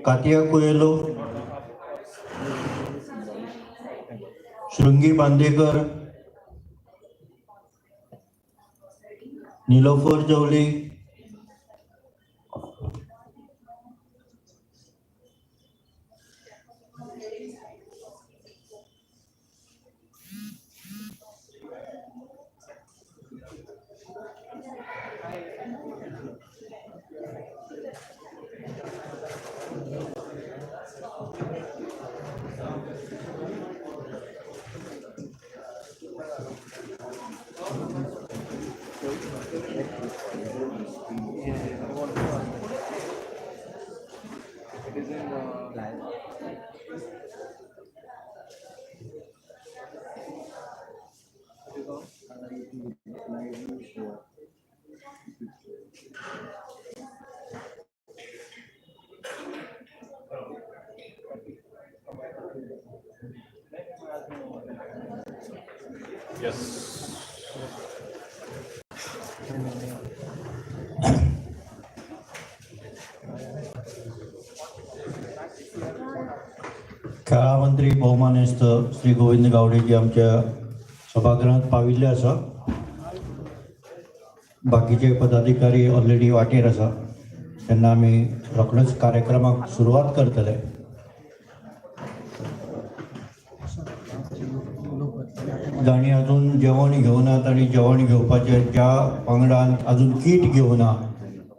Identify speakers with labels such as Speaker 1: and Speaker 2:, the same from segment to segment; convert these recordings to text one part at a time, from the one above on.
Speaker 1: Katya Coelho, Shringi Bandekar, Nilofar जवली, खेळा मंत्री बहुमानस्थ श्री गोविंद गावडेजी आमच्या सभागृहात पाविल्ले आसा. बाकीचे पदाधिकारी ऑलरेडी वाटेर आसा. तेन्ना आमी रोखडेच कार्यक्रमाक सुरवात करतले. जाणी अजून जेवण घेवनात आनी जेवण घेवपाचे ज्या वांगडान अजून कीट घेवना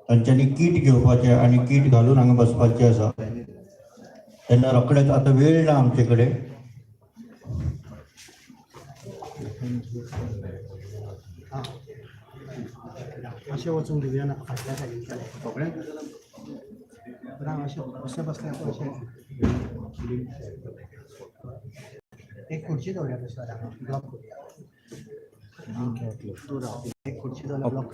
Speaker 1: तांच्यांनी कीट घेवपाचे आनी कीट घालून हांगा बसपाचे आसा. तेन्ना रोखडेच आतां वेळ ना आमचे कडेन.
Speaker 2: अशें वचून दिवया ना फाटल्या सायडीन पकडेन अशें बसलें अशें एक खुर्ची दवरया तशें जाल्यार ब्लॉक करुया. तूं राव एक खुर्ची जाल्यार ब्लॉक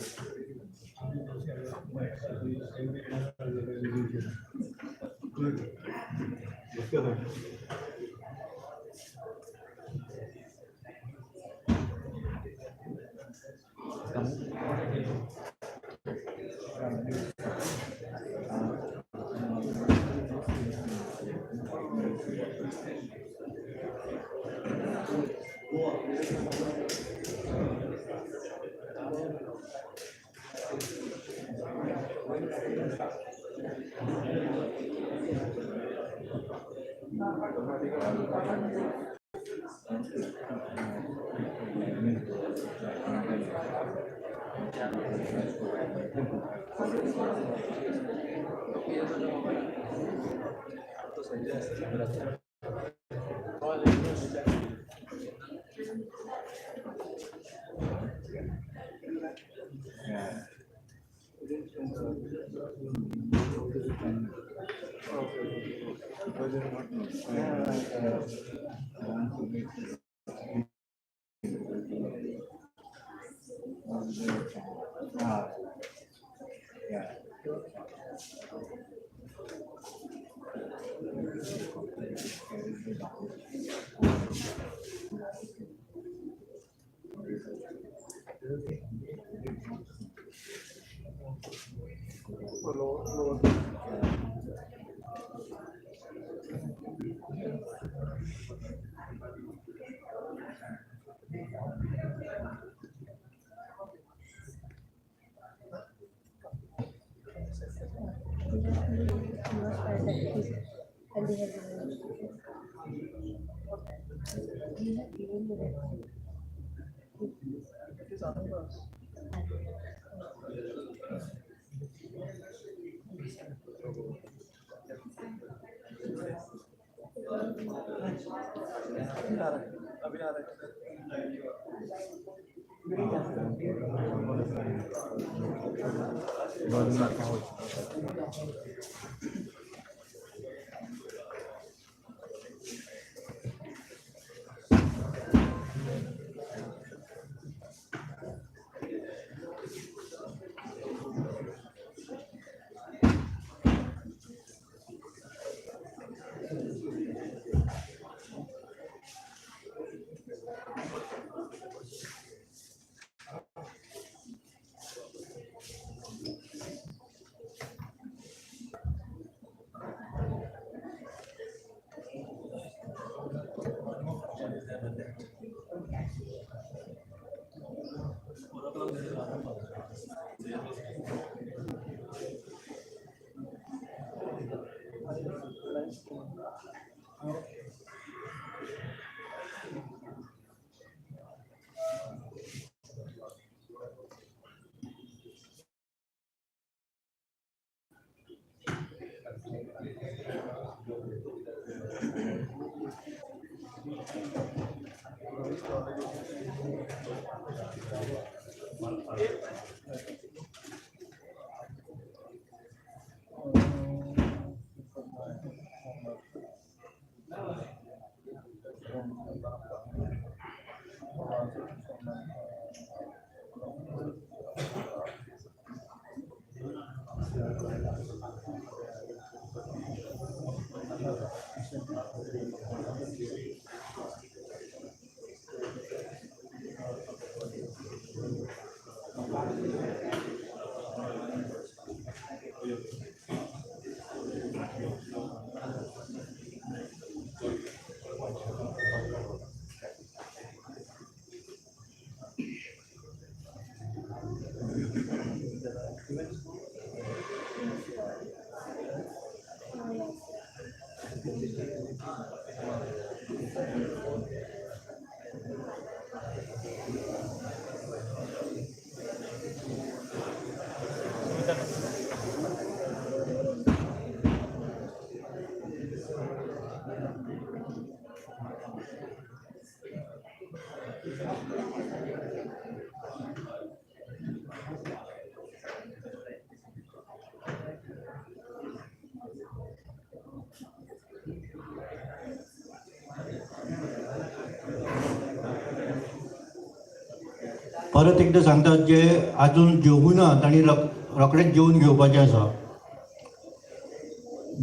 Speaker 1: परत एकदा सांगतात जे अजून जेवूनात आणि रोखडेच जेवून घेवपाचें आसा.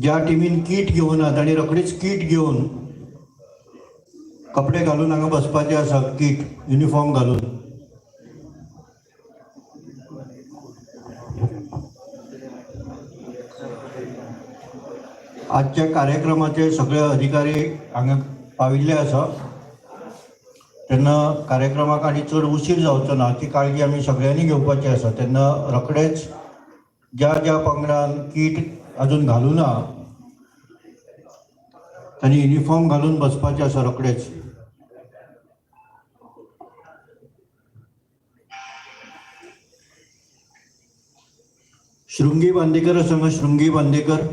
Speaker 1: ज्या टिमीन कीट घेवनात आणि रोखडीच कीट घेवन कपडे घालून हांगा बसपाचें आसा, कीट युनिफॉर्म घालून. आजच्या कार्यक्रमाचे सगळे अधिकारी हांगा पाविल्ले आसा. तेन्ना कार्यक्रमाक आनी चड उशीर जावचो ना ती काळजी आमी सगळ्यांनी घेवपाची आसा. तेन्ना रोखडेच ज्या ज्या पंगडान कीट अजून घालूना तांणी युनिफॉर्म घालून बसपाचें आसा रोखडेच. श्रृंगी बांदेकर आसा हांगा. Shrungi Bandekar.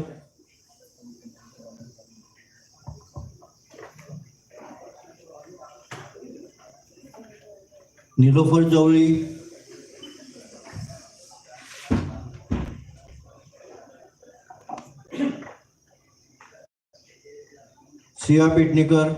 Speaker 1: Nilofer Jawali. Siya Petnekar.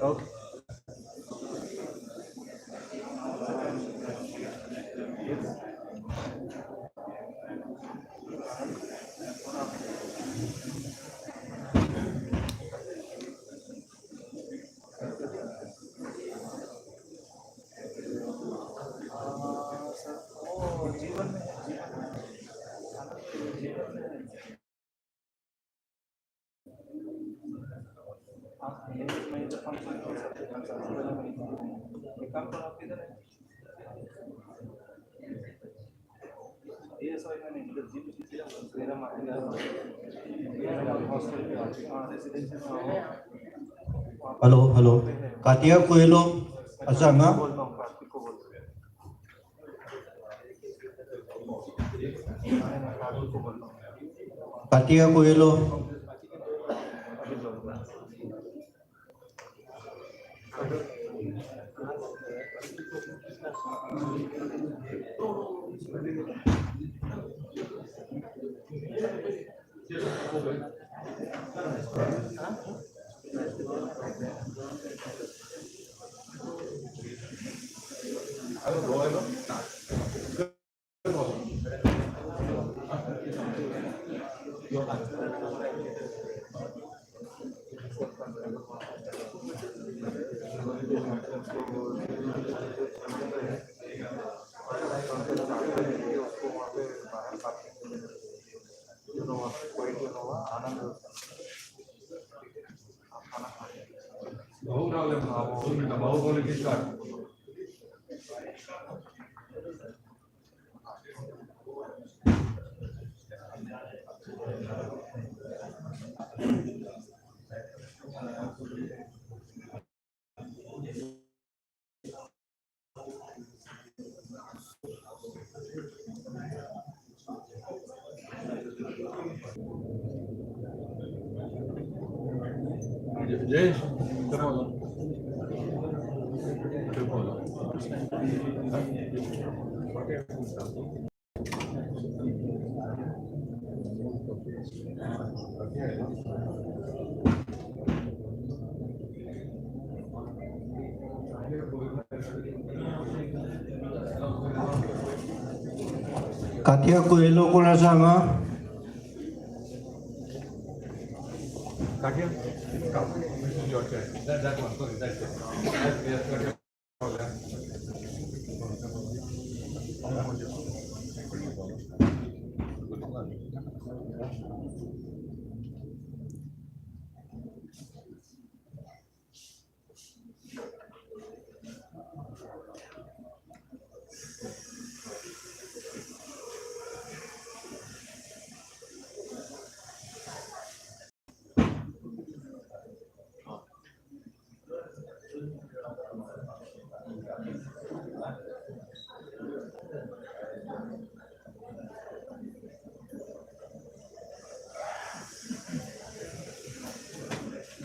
Speaker 2: Okay.
Speaker 1: Hello hello. Catia Coelho आसा हांगा. कातिया कोयलो. कातिया कोयलो कोण आसा हांगा.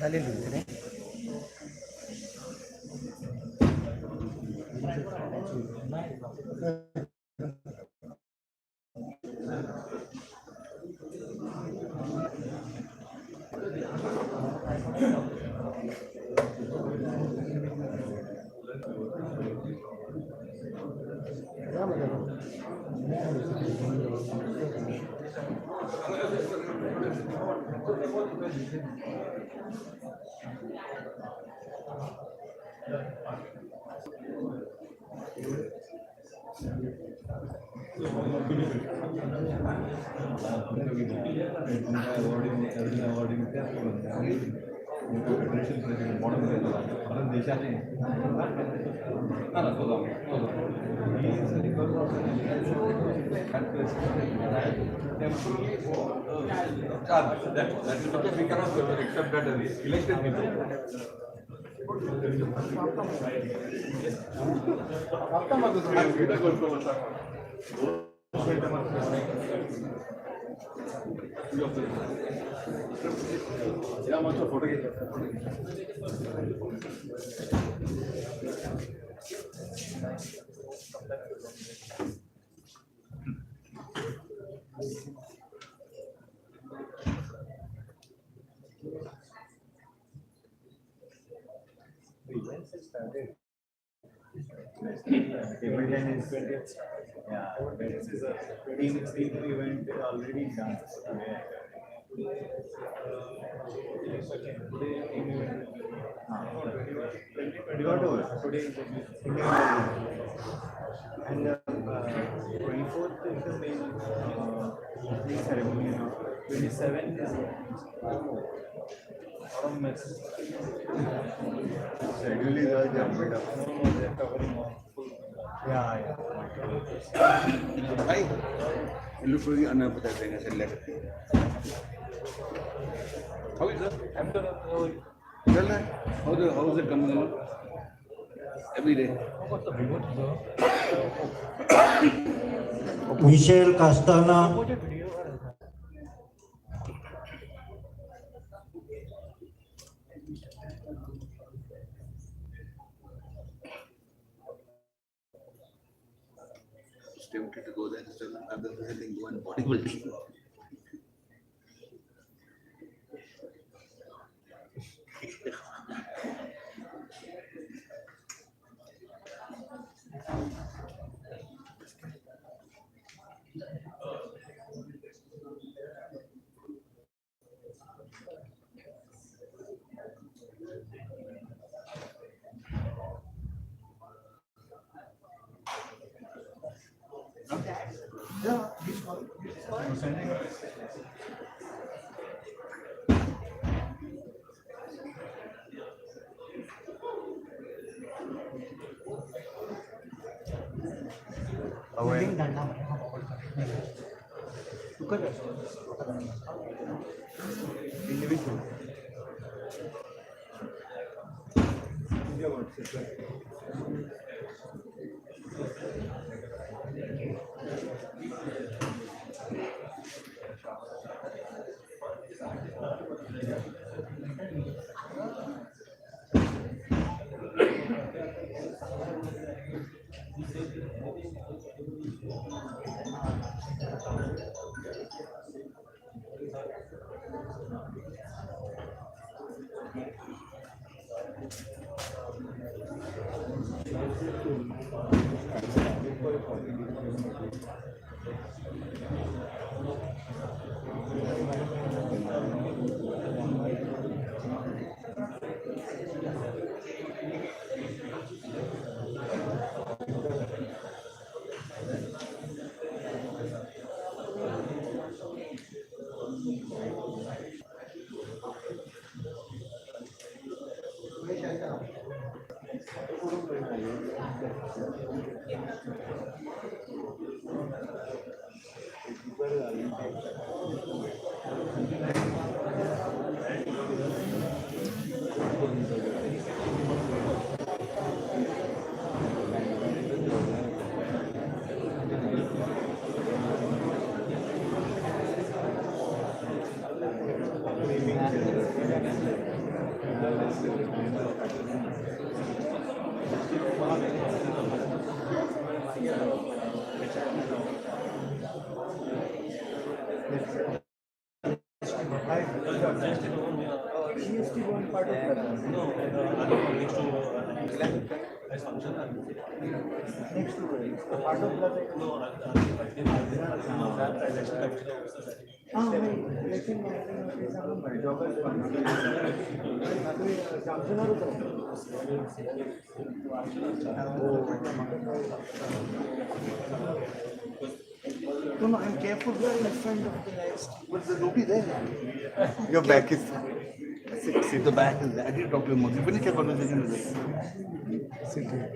Speaker 2: चालेल इकडे.
Speaker 3: That is because we cannot accept that as elected people.
Speaker 4: Badminton is this is a team event already done. Today team event. 21 today is and 24th is the main ceremony. 27th is lot of matches. Schedule is all jammed up. They're covering all full. Yeah.
Speaker 3: Hi. You look really unapologetic as a left. How is that?
Speaker 4: I'm gonna
Speaker 3: Tell that. How is it coming along? Every day.
Speaker 1: Michelle Castana,
Speaker 3: Tempted to go there and still I've done everything go in bodybuilding.
Speaker 4: individual.
Speaker 2: No, no, I'm careful in front of the legs.
Speaker 3: But the nobody there. Your back is. See, the back is there. I didn't talk to him. You finish your conversation with him. Sit here.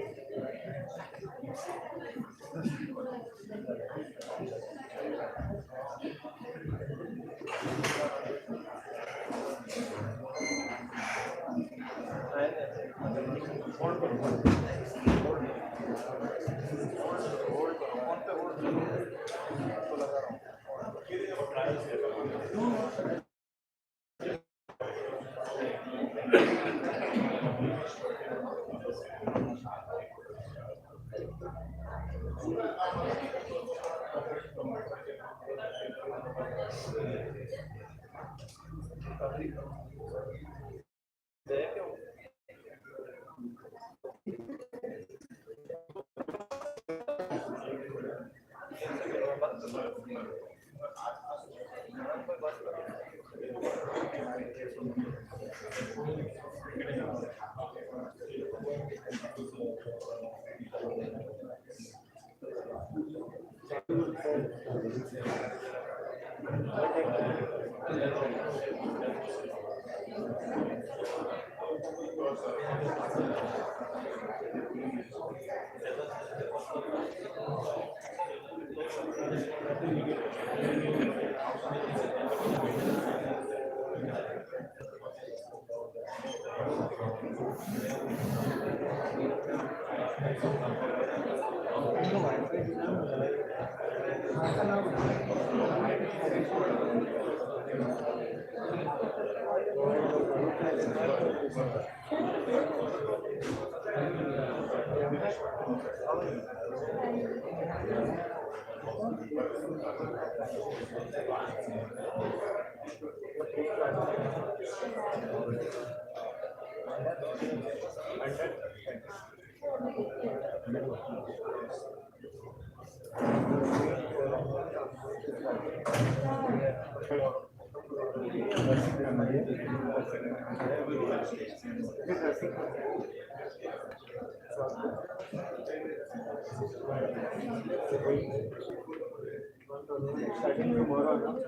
Speaker 4: Starting tomorrow.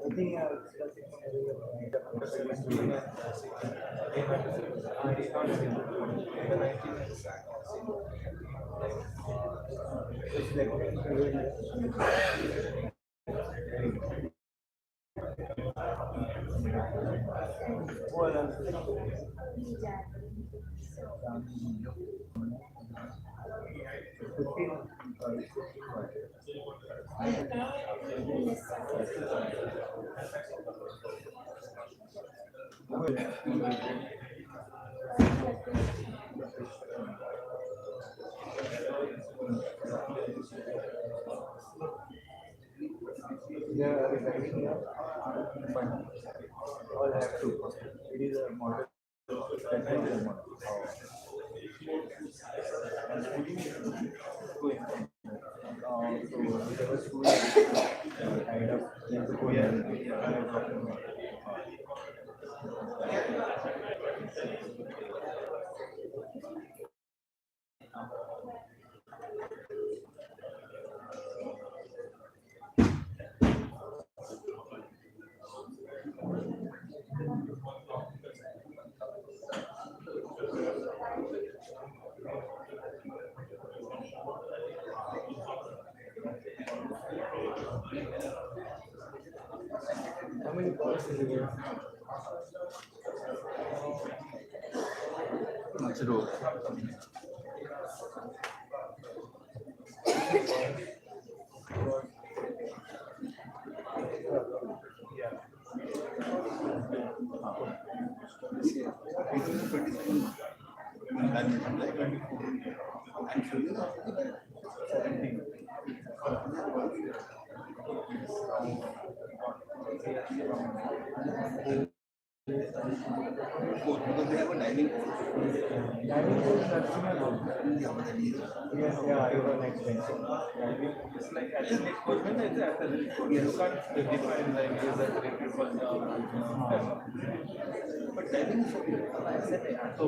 Speaker 4: I think yeah, regarding your fund, all have to. It is a model. How many balls is it?
Speaker 3: Zero.
Speaker 4: Yeah.
Speaker 3: 27 badminton, like 24 and shooting 17. Because they have a diving course.
Speaker 4: Diving is nothing at all. Yes, yeah, you are next bench. Diving is like at the next point, it's after the you can't define like is that rated for
Speaker 3: But diving is okay. So,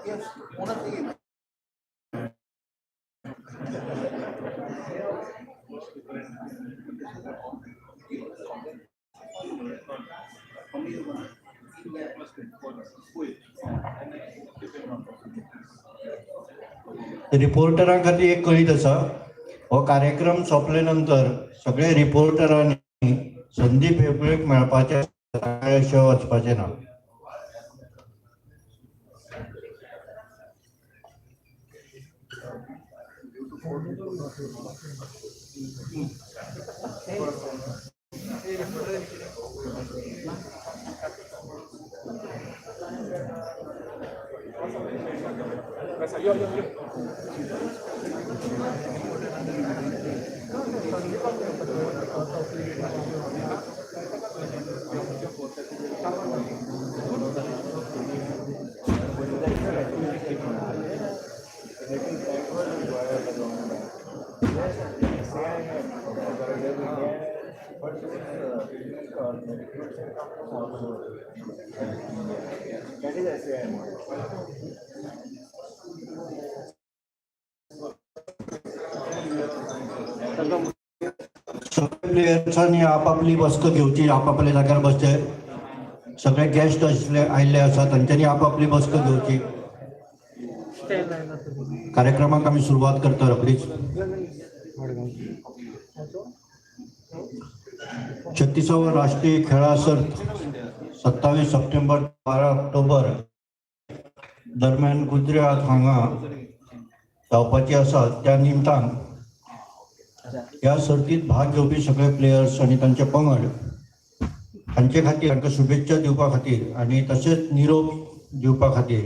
Speaker 3: yes, one of the
Speaker 1: रिपोर्टरां खातीर एक कळीत आसा, हो कार्यक्रम सोंपले नंतर सगळे रिपोर्टरांनी संदीप हेपळेक मेळपाचे अशें वचपाचें ना.
Speaker 4: That is SAI.
Speaker 1: सगळे प्लेयर्सांनी आपापली बसक घेवची, आपापल्या जाग्यार बसचे. सगळे गेस्ट आयिल्ले आसा तांच्यांनी आपापली बसक घेवची. कार्यक्रमाक आमी सुरवात करता रोखडीच. 36वा राष्ट्रीय खेळा सर्त 27 सप्टेंबर 12 ऑक्टोबर दरम्यान गुजरात हांगा जावपाची आसा. त्या निमतान ह्या सर्तीत भाग घेवपी सगळे प्लेयर्स आनी तांचे पंगड हांचे खातीर तांकां शुभेच्छा दिवपा खातीर आनी तशेंच निरोप दिवपा खातीर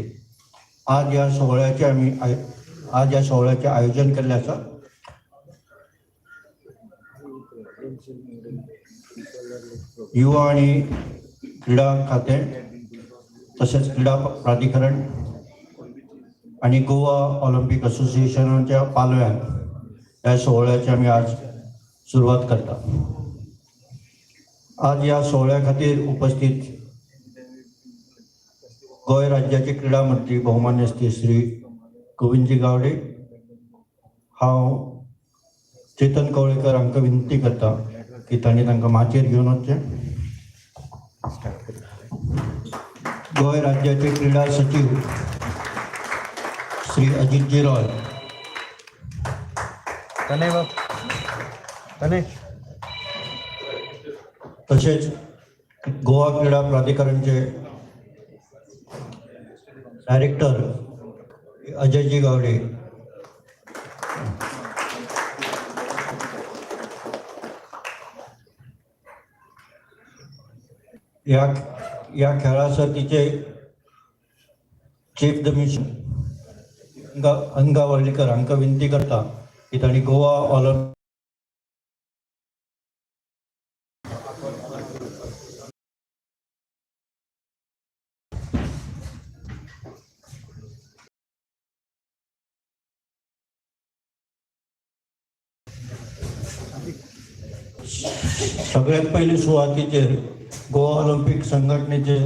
Speaker 1: आज ह्या सोहळ्याचें आयोजन केल्लें आसा. युवा आनी क्रीडा खातें तशेंच क्रीडा प्राधिकरण आनी गोवा ऑलिंपिक असोसिएशनाच्या पालव्यान ह्या सोहळ्याची आमी आज सुरवात करता. आज ह्या सोहळ्या खातीर उपस्थित गोंय राज्याचे क्रीडा मंत्री भौमान्य श्री गोविंदजी गावडे. हांव चेतन कवळेकर हांकां विनंती करता की तांणी तांकां माचयेर घेवन वचचें. गोंय राज्याचे क्रीडा सचिव श्री अजित रॉय. तसेच गोवा क्रीडा प्राधिकरणचे डायरेक्टर अजयजी गावडे. या खेळा सर्तीचे chief de mission Anagha Varlikar हांकां विनंती करता की तांणी गोवा ऑलिंपिक सगळ्यात पयली सुवातेचेर गोवा ऑलिंपिक संघटनेचे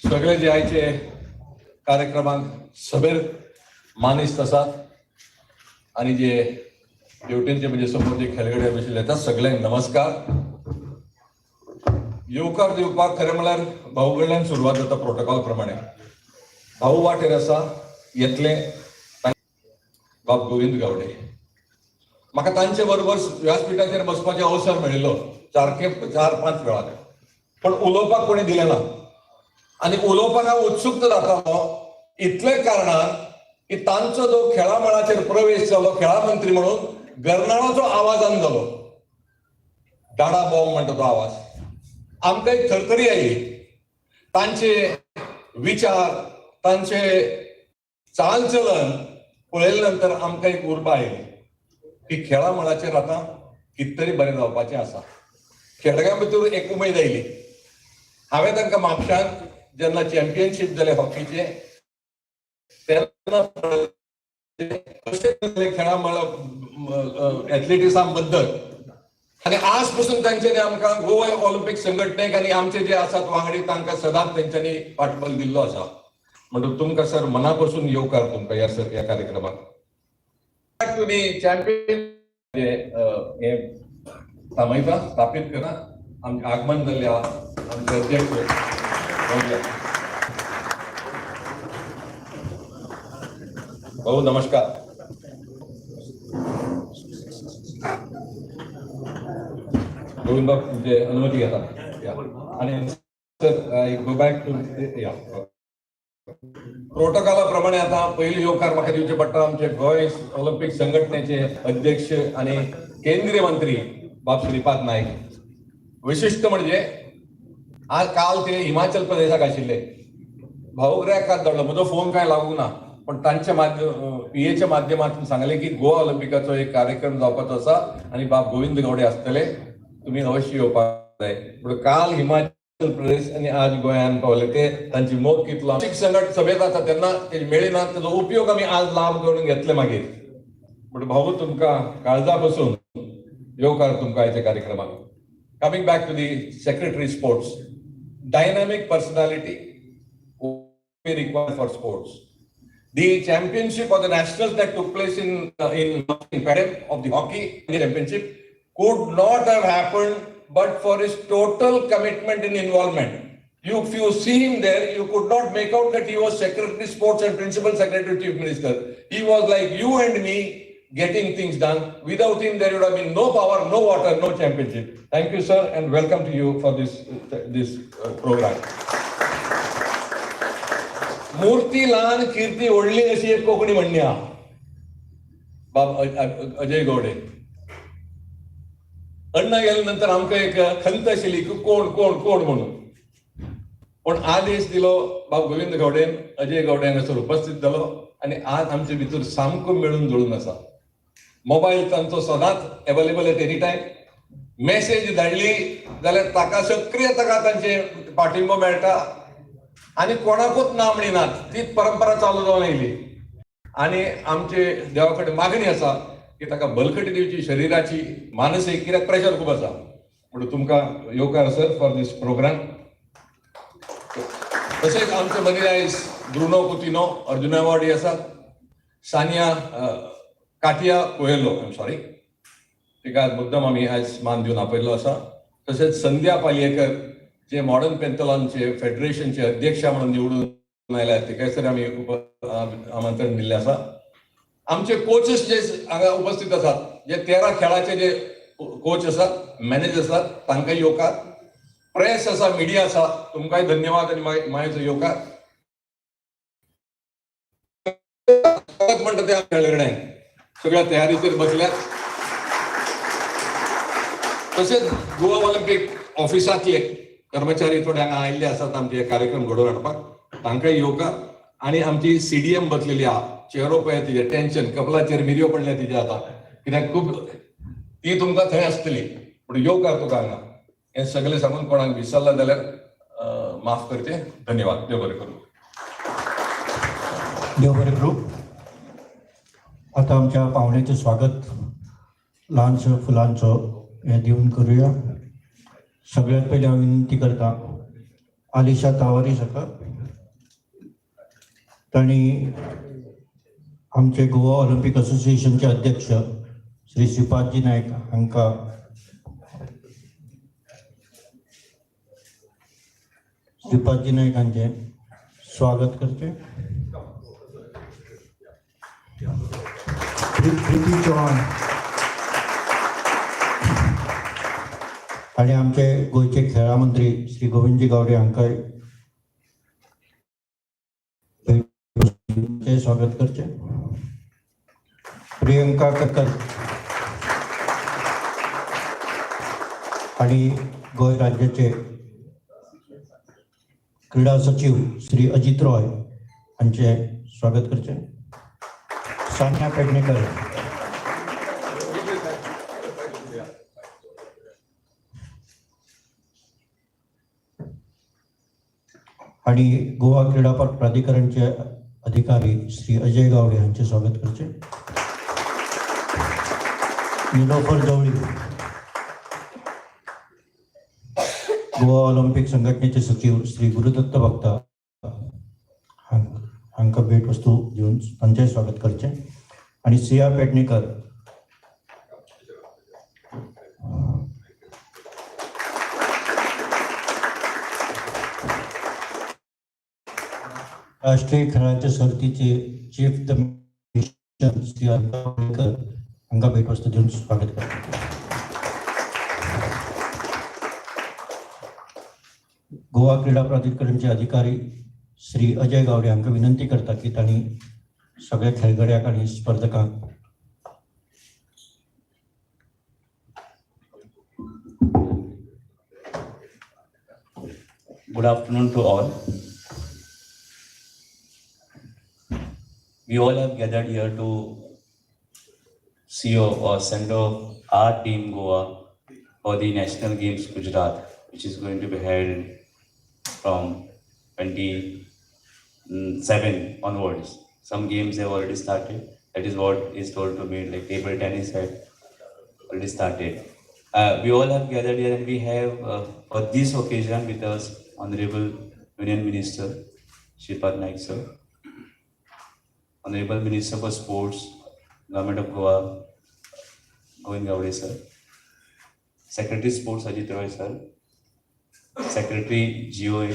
Speaker 5: सगळे जे आयचे कार्यक्रमाक सभेर मानिस्त आसात आनी जे ड्युटींचे म्हणजे समोर जे खेळगडे बशिल्ले आसात सगळ्यांक नमस्कार. येवकार दिवपाक खरें म्हळ्यार भाऊ कडल्यान सुरवात जाता प्रोटोकॉल प्रमाणे. भाऊ वाटेर आसा येतले बाब गोविंद गावडे. म्हाका तांचे बरोबर व्यासपीठाचेर बसपाचो अवसर मेळिल्लो 4-5 वेळा, पण उलोवपाक कोणी दिलें ना. आनी उलोवपाक हांव उत्सुक्त जातालो इतले कारणान की तांचो जो खेळा मळाचेर प्रवेश जालो खेळा मंत्री म्हणून गर्नाळाचो आवाजान जालो, डाडा बॉम्ब म्हणटा तो आवाज. आमकां एक थरथरी आयली. तांचे विचार, तांचे चालचलन पळयल्या नंतर आमकां एक उर्बा आयली की खेळा मळाचेर आतां कितें तरी बरें जावपाचें आसा. खेळग्यां भितर एक उमेद आयली. हांवें तांकां म्हापशांत जेन्ना चॅम्पियनशीप जालें हॉकीचे तेन्ना खेळा मळ एथलेटिक्सां बद्दल आनी आज पासून तांच्यांनी आमकां गोवा ऑलिंपिक संघटनेक आनी आमचे जे आसात वांगडी तांकां सदांच तेंच्यांनी पाठबळ दिल्लो आसा. म्हणून तुमकां सर मना पासून येवकार तुमकां ह्या कार्यक्रमाक. तुमी चॅम्पियन हे सामयता स्थापीत करा. आमचे आगमन जाल्ले आमचे अध्यक्ष भाऊ नमस्कार. गोविंद बाब तुमचे अनुमती घेता आणि sir I go back to या प्रोटोकॉलाप्रमाणे आता पहिले येवकार म्हाका दिवचे पडटा आमचे गोंय ऑलिंपिक संघटनेचे अध्यक्ष आणि केंद्रीय मंत्री बाब श्रीपाद नाईक. विशिष्ट म्हणजे आज काल ते हिमाचल प्रदेशाक आशिल्ले. भाऊग्र्याक धाडलो, म्हजो फोन काय लागूंक ना, पण तांच्या पीएच्या माध्यमातून सांगले की गोवा ऑलिंपिकाचो एक कार्यक्रम जावपाचो आसा आणि बाब गोविंद गौडे आसतले, तुम्ही अवश्य येवपाक जाय. पण काल हिमाचल प्रदेश आणि आज गोंयान पावले ते तांची मोग कितलो संघट सभेत आसा तेन्ना ते मेळिना, तेजो उपयोग आमी आज लाभ करून घेतले मागीर. पण भाऊ तुमकां काळजा पासून येवकार तुमकां आयच्या कार्यक्रमाक. Coming back to the Secretary Sports, dynamic personality we require for sports. The championship or the nationals that took place in Paris of the hockey championship could not have happened but for his total commitment and involvement. If you see him there, you could not make out that he was Secretary Sports and Principal Secretary Chief Minister. He was like you and me, getting things done. Without him, there would have been no power, no water, no championship. Thank you, sir, and welcome to you for this program. मूर्ती लहान कीर्ती ओढली अशी एक कोकणी म्हणणी हा. बाब अजय गौडे अण्णा गेल्यानंतर आमकां एक खंत आशिल्ली की कोण कोण कोण म्हणून, पण आदेश दिलो बाब गोविंद गौडेन अजय गौडे हांगासर उपस्थित जालो आणि आज आमचे भितर सामको मेळून जुळून आसा. मोबाईल तांचो सदांच available at any time. Message धाडली जाल्यार ताका सक्रिय ताका तांचे पाठिंबो मेळटा आणि कोणाकूच ना म्हणिनात. ती परंपरा चालू जावन आयली आणि आमचे देवा कडेन मागणी आसा की ताका बलकटी दिवची शरिराची मानसीक, कित्याक प्रेशर खूब आसा. म्हणून तुमकां येवकार सर फॉर दीस प्रोग्राम. तशेंच आमचे मदीं आयज ब्रुनो कुतिनो अर्जुन अवॉर्डी आसात. सानिया काटिया कोयेलो सॉरी तिका मुद्दम आमी आयज मान दिवन आपयल्लो आसा. तशेंच संध्या पालयेकर जे मॉडर्न पेंथलॉनचे फेडरेशनचे अध्यक्षा म्हणून निवडून आयल्यात, तिकासर आमी आमंत्रण दिल्लें आसा. आमचे कोचेस जे हांगा उपस्थित आसात, जे 13 खेळाचे जे कोच आसात, मॅनेजर आसात, तांकां येवकार. प्रेस आसा, मिडिया आसा, तुमकांय धन्यवाद आणि मायेचो येवकार. म्हणटा ते खेळगड्यांक सगळ्या तयारीचेर बसल्यात. तशेंच गोवा ऑलिंपिक ऑफिसांतले कर्मचारी थोडे हांगा आयिल्ले आसात आमचे कार्यक्रम घडोवन हाडपाक, तांकांय येवकार. आणि आमची सीडीएम बसलेली आहा, चेहरो पळय तिजे टेन्शन, कपलाचेर मिरयो पडल्या तिचे आतां, कित्याक खूब ती तुमकां थंय आसतली. पूण येवकार तुका हांगा. हे सगळे सांगून कोणाक विसरला जाल्यार माफ करचे. धन्यवाद. देव बरें करूं.
Speaker 1: देव बरें करूं. आता आमच्या पाहुण्याचं स्वागत ल्हानसं फुलांचं हे दिवन करूया. सगळ्यात पहिले हांव विनंती करता आलिशा तावारी सका, तांणी आमचे गोवा ऑलिंपिक असोसिएशनचे अध्यक्ष श्री श्रीपादजी नायक हांकां श्रीपादजी नायक हांचे स्वागत करचे. प्रीती चव्हाण आणि आमचे गोयचे खेळा मंत्री श्री गोविंदजी गावडे हांकांय हांचे स्वागत करचे. प्रियंका कक्कल आणि गोंय राज्याचे क्रीडा सचिव श्री अजित रॉय हांचे स्वागत करचे. सान्या पेडणेकर आणि गोवा क्रीडा प्राधिकरणचे अधिकारी श्री अजय गावडे यांचे स्वागत करचे. निलोफर जवळी गोवा ऑलिम्पिक संघटनेचे सचिव श्री गुरुदत्त भक्ता हांका भेट वस्तू देऊन तांचेय स्वागत करचे. आणि सिया पेडणेकर राष्ट्रीय खेळांच्या सर्तीचे चीफ द मिशन श्री वारलीकर हांका भेटवस्तू देऊन स्वागत करतात. गोवा क्रीडा प्राधिकरणचे अधिकारी श्री अजय गावडे हांका विनंती करता की तांणी सगळ्या खेळगड्याक आणि स्पर्धकांक
Speaker 6: Good afternoon to all. We all have gathered here to see or send off our team Goa for the National Games Gujarat, which is going to be held from 27 onwards. Some games have already started. That is what is told to me, like table tennis had already started. We all have gathered here and we have for this occasion with us Honorable Union Minister Shripad Naik sir, Honorable Minister for Sports, Government of Goa, Govind Gaude sir, Secretary Sports Ajit Roy sir, Secretary G.O.A.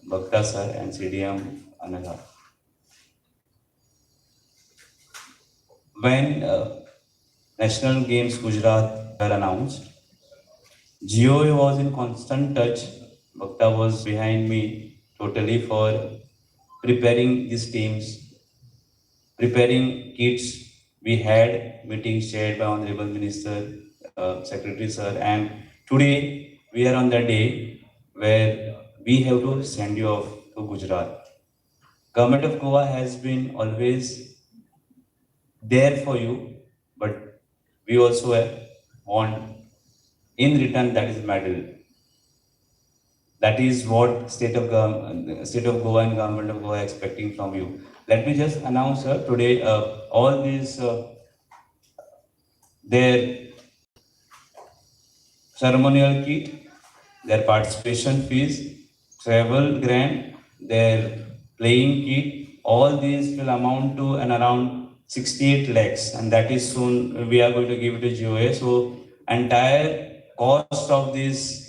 Speaker 6: Bhakta sir and CDM Anagha. When National Games Gujarat were announced, G.O.A. was in constant touch. Bhakta was behind me totally for preparing these teams, preparing kits. We had meetings chaired by Honorable Minister, Secretary sir, and today we are on that day where we have to send you off to Gujarat. Government of Goa has been always there for you, but we also want in return that is medal. That is what state of Goa and Government of Goa are expecting from you. Let me just announce today all these their ceremonial kit, their participation fees, travel grant, their playing kit, all these will amount to an around 68 lakhs, and that is soon we are going to give it to G.O.A. So entire cost of this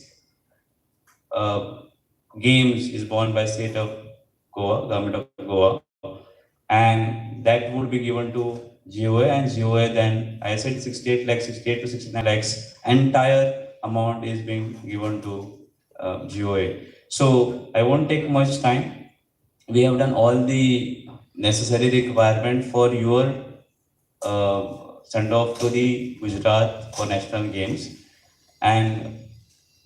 Speaker 6: games is borne by state of Goa, Government of Goa, and that would be given to G.O.A. and G.O.A. then I said 68 lakhs, 68 to 69 lakhs, entire amount is being given to G.O.A. So I won't take much time. We have done all the necessary requirement for your send off to the Gujarat for National Games, and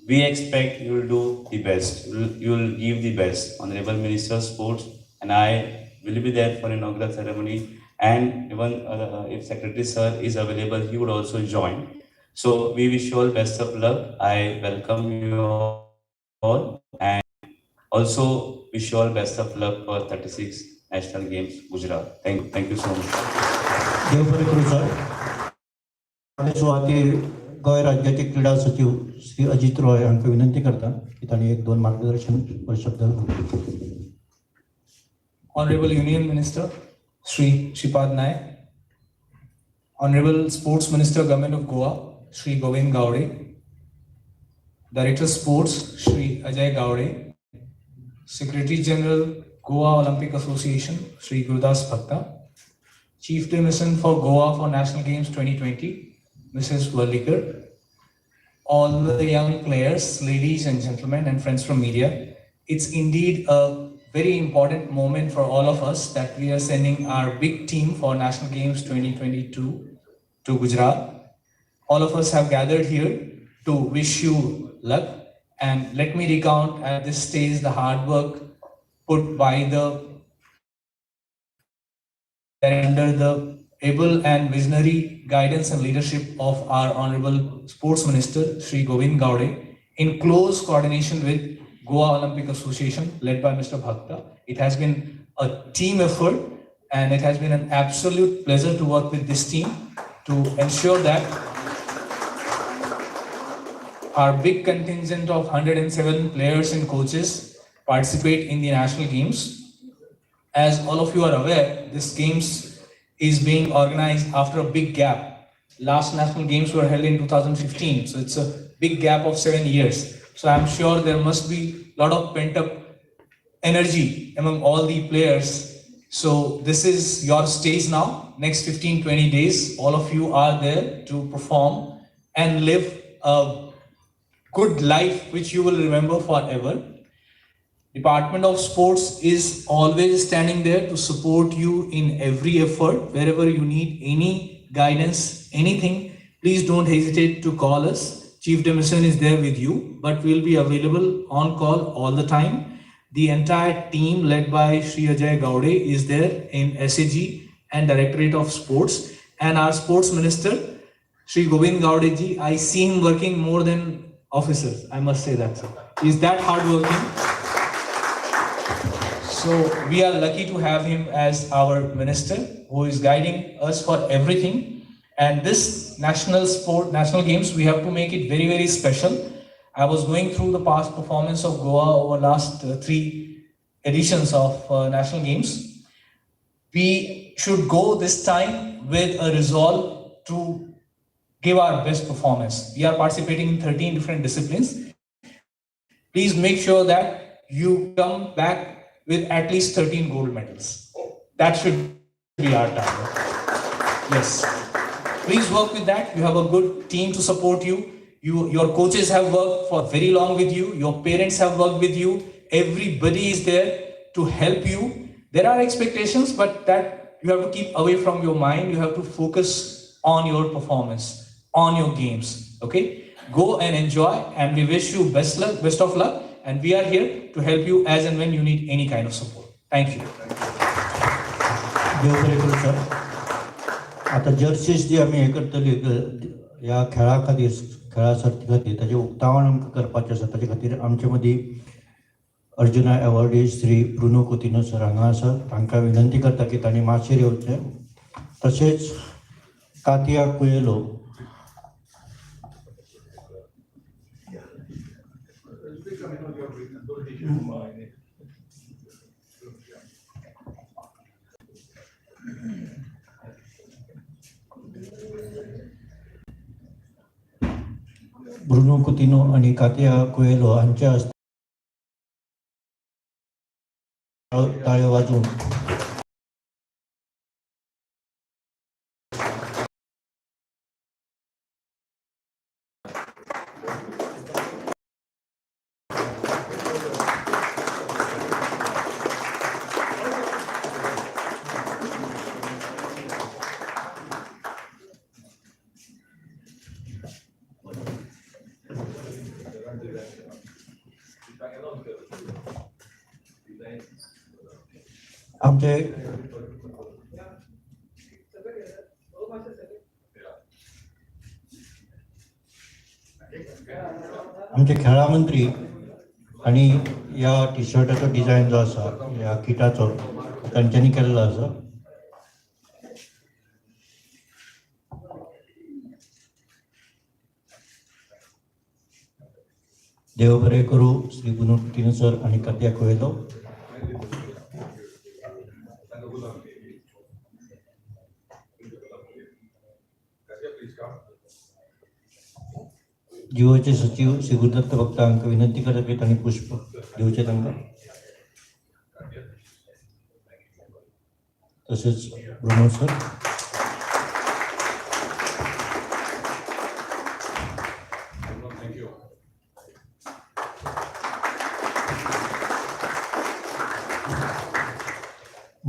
Speaker 6: we expect you will do the best. You will give the best. Honorable Minister of Sports and I will be there for inaugural ceremony, and even if Secretary Sir is available, he would also join. So we wish you all best of luck. I welcome you all and also wish you all best of luck for 36 National Games Gujarat. Thank you so much.
Speaker 1: देव बरें करूं sir. आणि सुवातेर गोंय राज्याचे क्रीडा सचिव श्री अजित रॉय हांकां विनंती करता की तांणी एक दोन मार्गदर्शन शब्द.
Speaker 7: Honorable Union Minister Shri Shripad Naik, Honorable Sports Minister Government of Goa Shri Govind Gaude, Director Sports Shri Ajay Gaude, Secretary General Goa Olympic Association Shri Gurudatta, Chief de Mission for Goa for National Games 2020 Mrs. Warlikar, all the young players, ladies and gentlemen and friends from media, it's indeed a very important moment for all of us that we are sending our big team for National Games 2022 to Gujarat. All of us have gathered here to wish you luck, and let me recount at this stage the hard work put by the under the able and visionary guidance and leadership of our Honorable Sports Minister, Shri Govind Gaude, in close coordination with Goa Olympic Association, led by Mr. Bhakta. It has been a team effort, and it has been an absolute pleasure to work with this team to ensure that our big contingent of 107 players and coaches participate in the national games. As all of you are aware, this games is being organized after a big gap. Last national games were held in 2015, so it's a big gap of 7 years. So I'm sure there must be a lot of pent-up energy among all the players. So this is your stage now. Next 15-20 days, all of you are there to perform and live a good life which you will remember forever. Department of Sports is always standing there to support you in every effort. Wherever you need any guidance, anything, please don't hesitate to call us. Chief Demission is there with you, but we'll be available on call all the time. The entire team led by Shri Ajay Gaude is there in SAG and Directorate of Sports. And our Sports Minister, Shri Govind Gaude ji, I see him working more than officers. I must say that, sir. He's that hardworking. So we are lucky to have him as our minister who is guiding us for everything. And this national games, we have to make it very, very special. I was going through the past performance of Goa over last 3 editions of national games. We should go this time with a resolve to give our best performance. We are participating in 13 different disciplines. Please make sure that you come back with at least 13 gold medals. That should be our target. Yes. Please work with that. You have a good team to support you. Your coaches have worked for very long with you. Your parents have worked with you. Everybody is there to help you. There are expectations, but that you have to keep away from your mind. You have to focus on your performance, on your games. Okay? Go and enjoy, and we wish you best of luck. And we are here to help you as and when you need any kind of support. Thank you.
Speaker 1: देव बरें करूं sir. आता jerseys जी आमी हे करतली ह्या खेळा खातीर खेळा सर्ती खातीर ताचें उक्तावण आमकां करपाचें आसा. ताचे खातीर आमचे मदीं अर्जुना एवॉर्डीज श्री ब्रुनो कुतिनो सर हांगा आसात. तांकां विनंती करता की तांणी माचयेर येवचें. तशेंच कातिया कुयेलो ब्रुनो कुतिनो आणि कातिया कुएलो हांच्या हस्ते ताळ्यो वाजून आमचे खेळा मंत्री आणि या टी शर्टाचो डिझायन जो आसा ह्या किटाचो तांच्यांनी केल्लो आसा. देव बरें करूं श्री ब्रुनो कुतिनो सर आणि कातिया कुएलो. G.O.A. सचिव श्री गुरुदत्ता भक्ता हांकां विनंती करता की तांणी पुष्प दिवचें तांकां. तशेंच ब्रुनो सर.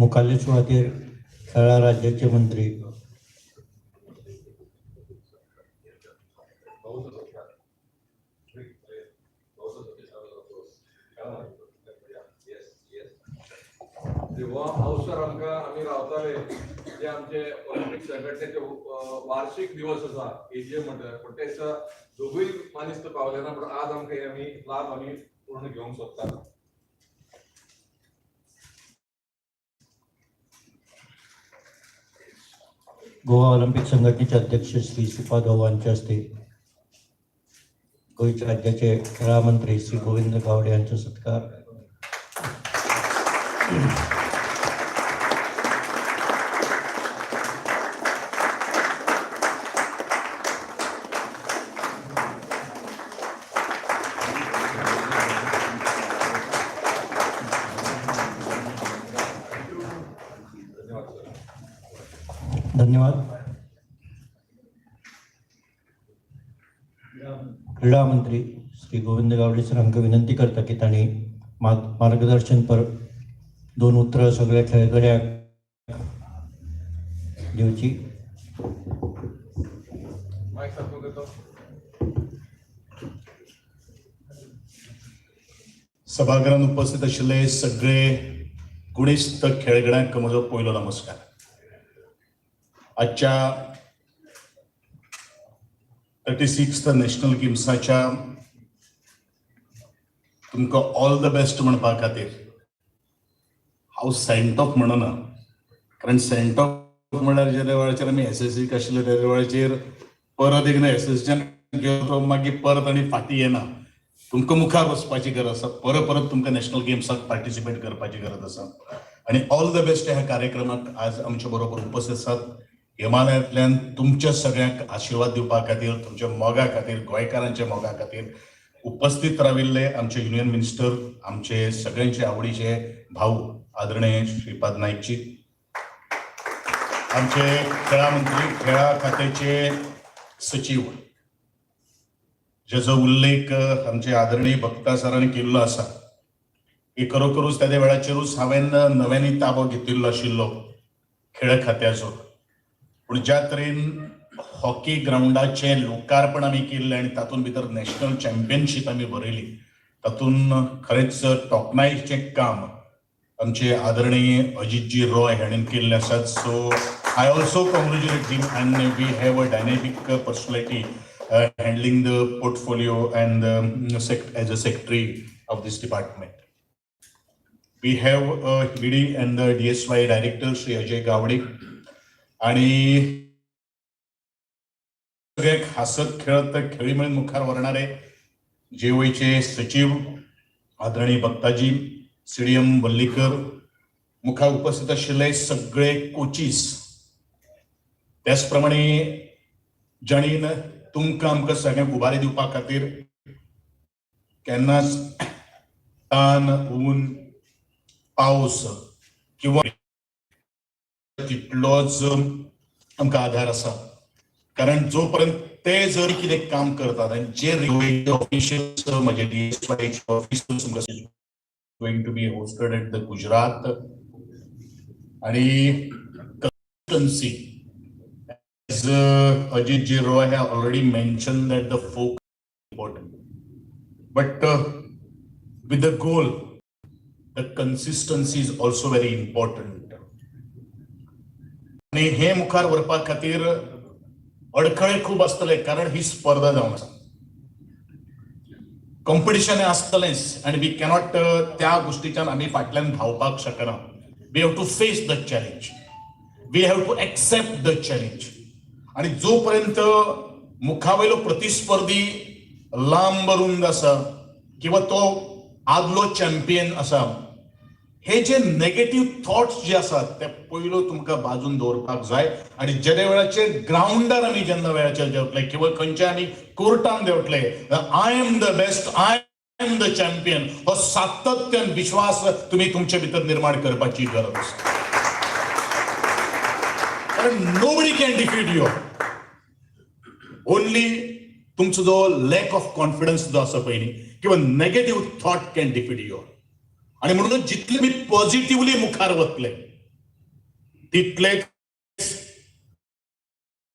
Speaker 1: मुखाल्ले सुवातेर खेळा राज्याचे मंत्री
Speaker 5: जेव्हा अवसर आम्ही रावताले जे आमचे ऑलिंपिक संघटनेचे वार्षिक दिवस असा एजीएम म्हणतात पण त्याचा दोघूय मानिस्त पावले ना पण आज आम्ही लाभ पूर्ण घेऊंक सोदता.
Speaker 1: गोवा ऑलिंपिक संघटनेचे अध्यक्ष श्री श्रीपाद यांच्या हस्ते गोव्याचे राज्याचे खेळा मंत्री श्री गोविंद गावडे यांचा सत्कार. धन्यवाद. क्रीडा मंत्री श्री गोविंद गावडे सरांक विनंती करता की तांणी मार्गदर्शनपर 2 उतरां सगळ्या खेळगड्यांक दिवची.
Speaker 8: सभागृहात उपस्थित आशिल्ले सगळे गुणिस्त खेळगड्यांक म्हजो पयलो नमस्कार. आजच्या 36th नॅशनल गेम्साच्या तुमकां ऑल द बेस्ट म्हणपा खातीर हांव सेंट ऑफ म्हणना, कारण सेंट ऑफ म्हणल्यार जे वेळाचेर आमी एसएससीक आशिल्ले त्या वेळाचेर परत एकदां एसएससीच्यान घेवन मागीर परत आनी फाटीं येना. तुमकां मुखार वचपाची गरज आसा, परत तुमकां नॅशनल गेम्साक पार्टिसिपेट करपाची गरज आसा. आनी ऑल द बेस्ट ह्या कार्यक्रमाक आज आमचे बरोबर उपस्थित आसात. हिमालयांतल्यान तुमच्या सगळ्यांक आशिर्वाद दिवपा खातीर, तुमच्या मोगा खातीर, गोंयकारांच्या मोगा खातीर उपस्थित राविल्ले आमचे युनियन मिनिस्टर, आमचे सगळ्यांचे आवडीचे भाऊ आदरणीय श्रीपाद नाईकजी, आमचे खेळा मंत्री, खेळा खात्याचे सचिव, जेचो उल्लेख आमचे आदरणीय भक्ता सरांनी केल्लो आसा. की खरोखरूच त्या वेळाचेरूच हांवें नव्यानी ताबो घेतिल्लो आशिल्लो खेळ खात्याचो. पूण ज्या तरेन हॉकी ग्राउंडाचे लोकार्पण आमी केल्लें आनी तातूंत भितर नॅशनल चॅम्पियनशीप आमी भरयली, तातूंत खरेंच तोखणायेचें काम आमचे आदरणीय अजितजी रॉय हांणी केल्लें आसात. So I also congratulate him and we have a dynamic personality handling the portfolio and as a secretary of this department. We have ED and the DSY director Shri Ajay Gawde आणि सगळे हसत खेळत खेळी म्हणून मुखार व्हरणारे G.O.A. सचिव आदरणीय भक्ताजी, CDM वल्लीकर, मुखार उपस्थित आशिल्ले सगळे कोचीस, त्याच प्रमाणे जाणीन तुमकां आमकां सगळ्यांक उबारी दिवपा खातीर केन्नाच तान, ऊन, पावस किंवा तितलोच आमकां आधार आसा. कारण जोपर्यंत ते जर कितें काम करतात आनी जे ऑफिशियल्स म्हजे DSY officers going to be hosted at the Gujarat आणि consistency as Ajitji Roy have already mention that the folk important but with the goal the consistency is also very important. आणि हे मुखार व्हरपा खातीर अडखळे खूब आसतले, कारण ही स्पर्धा जावन आसा, कॉम्पिटिशन आसतलेंच आनी वी कॅनॉट त्या गोष्टीच्यान आमी फाटल्यान धांवपाक शकना. We have to face the challenge, we have to accept the challenge. आणि जोपर्यंत मुखावयलो प्रतिस्पर्धी लांब रुंद आसा किंवा तो आदलो चॅम्पियन आसा, हे जे नेगेटिव्ह थॉट्स जे आसात ते पयलो तुमकां बाजून दवरपाक जाय. आणि जे वेळाचेर ग्राउंडार आमी जेन्ना वेळाचेर देंवतले किंवा खंयच्या आमी कोर्टान देंवतले, I am the best, I am the champion, हो सातत्यान विश्वास तुम्ही तुमचे भितर निर्माण करपाची गरज आसा. कारण nobody can defeat you, only तुमचो जो लॅक ऑफ कॉन्फिडन्स जो आसा पळय किंवा negative thought can defeat you. आणि म्हणून जितले मी पॉझिटिव्हली मुखार वतले तितले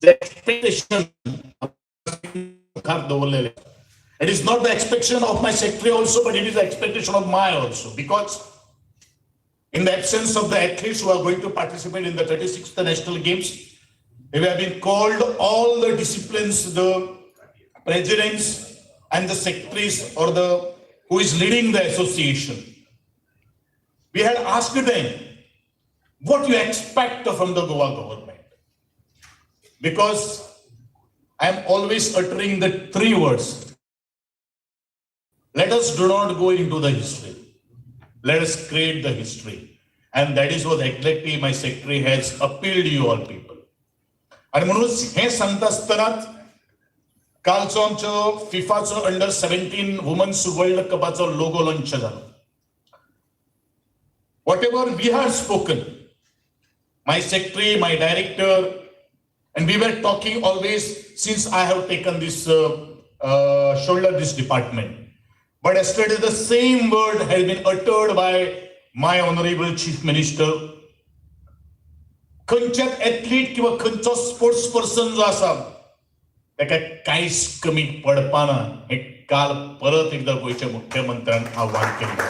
Speaker 8: expectation दवरलेले. It is not the expectation of my secretary also, but it is the expectation of my also, because in the absence of the athletes who are going to participate in the 36th National Games, we have been called all the disciplines, the presidents and the secretaries or the who is leading the association. We had asked them, what you expect from the Goa government? Because I am always uttering the three words. Let us do not go into the history. Let us create the history. And that is what exactly my secretary has appealed to you all people. आणि म्हणून हे सांगता असतानाच कालचो आमचो फिफाचो अंडर-17 women's world कपाचो logo launch झालो. Whatever we had spoken, my secretary, my director, and we were talking always since I have taken this shoulder this department. But yesterday the same word has been uttered by my honorable chief minister. खंयच्याच athlete किंवा खंयचो sports person जो आसा ताका कांयच कमी पडपाना हे काल परत एकदा गोंयच्या मुख्यमंत्र्यान आव्हान केलें.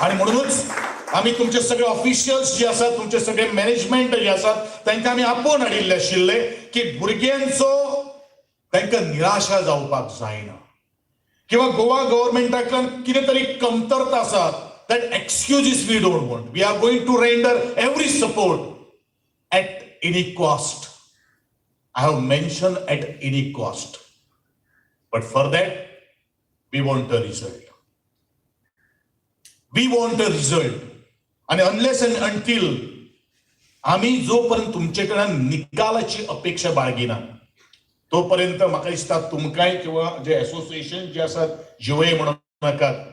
Speaker 8: आणि म्हणूनच आम्ही तुमचे सगळे ऑफिशियल्स जे आसात, तुमचे सगळे मॅनेजमेंट जे आसात, तांकां आमी आपोवन हाडिल्ले आशिल्ले की भुरग्यांचो तांकां निराशा जावपाक जायना किंवा गोवा गव्हर्नमेंटाकडल्यान कितें तरी कमतरता आसा. That excuses we don't want. We are going to render every support at any cost. I have mentioned at any cost. But for that, we want a result. We want a result. And unless and until आम्ही जोपर्यंत तुमचेकडून निकालाची अपेक्षा बाळगिना तोपर्यंत म्हाका दिसता तुमकांय किंवा जे association जे आसात G.O.A म्हणून नाकात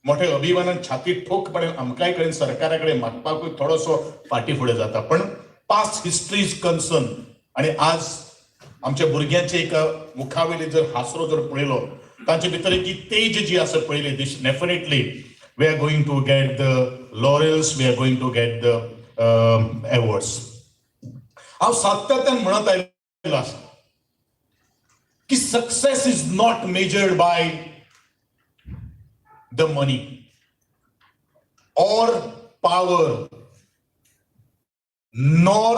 Speaker 8: मोठे अभिमानान छाती ठोकपणे आमकांय कडेन सरकारा कडेन मागपाकूय थोडोसो फाटी फुडें जाता. पण पास्ट हिस्ट्री इज कन्सर्न आणि आज आमच्या भुरग्यांचे एक मुखावेली जर हासरो जर पळयलो तांचे भितर एक तेज जी आसा पळयली, this definitely we are going to get the laurels, we are going to get the awards. हांव सातत्यान म्हणत आयिल्लो आसा की success is not measured by the money or power, nor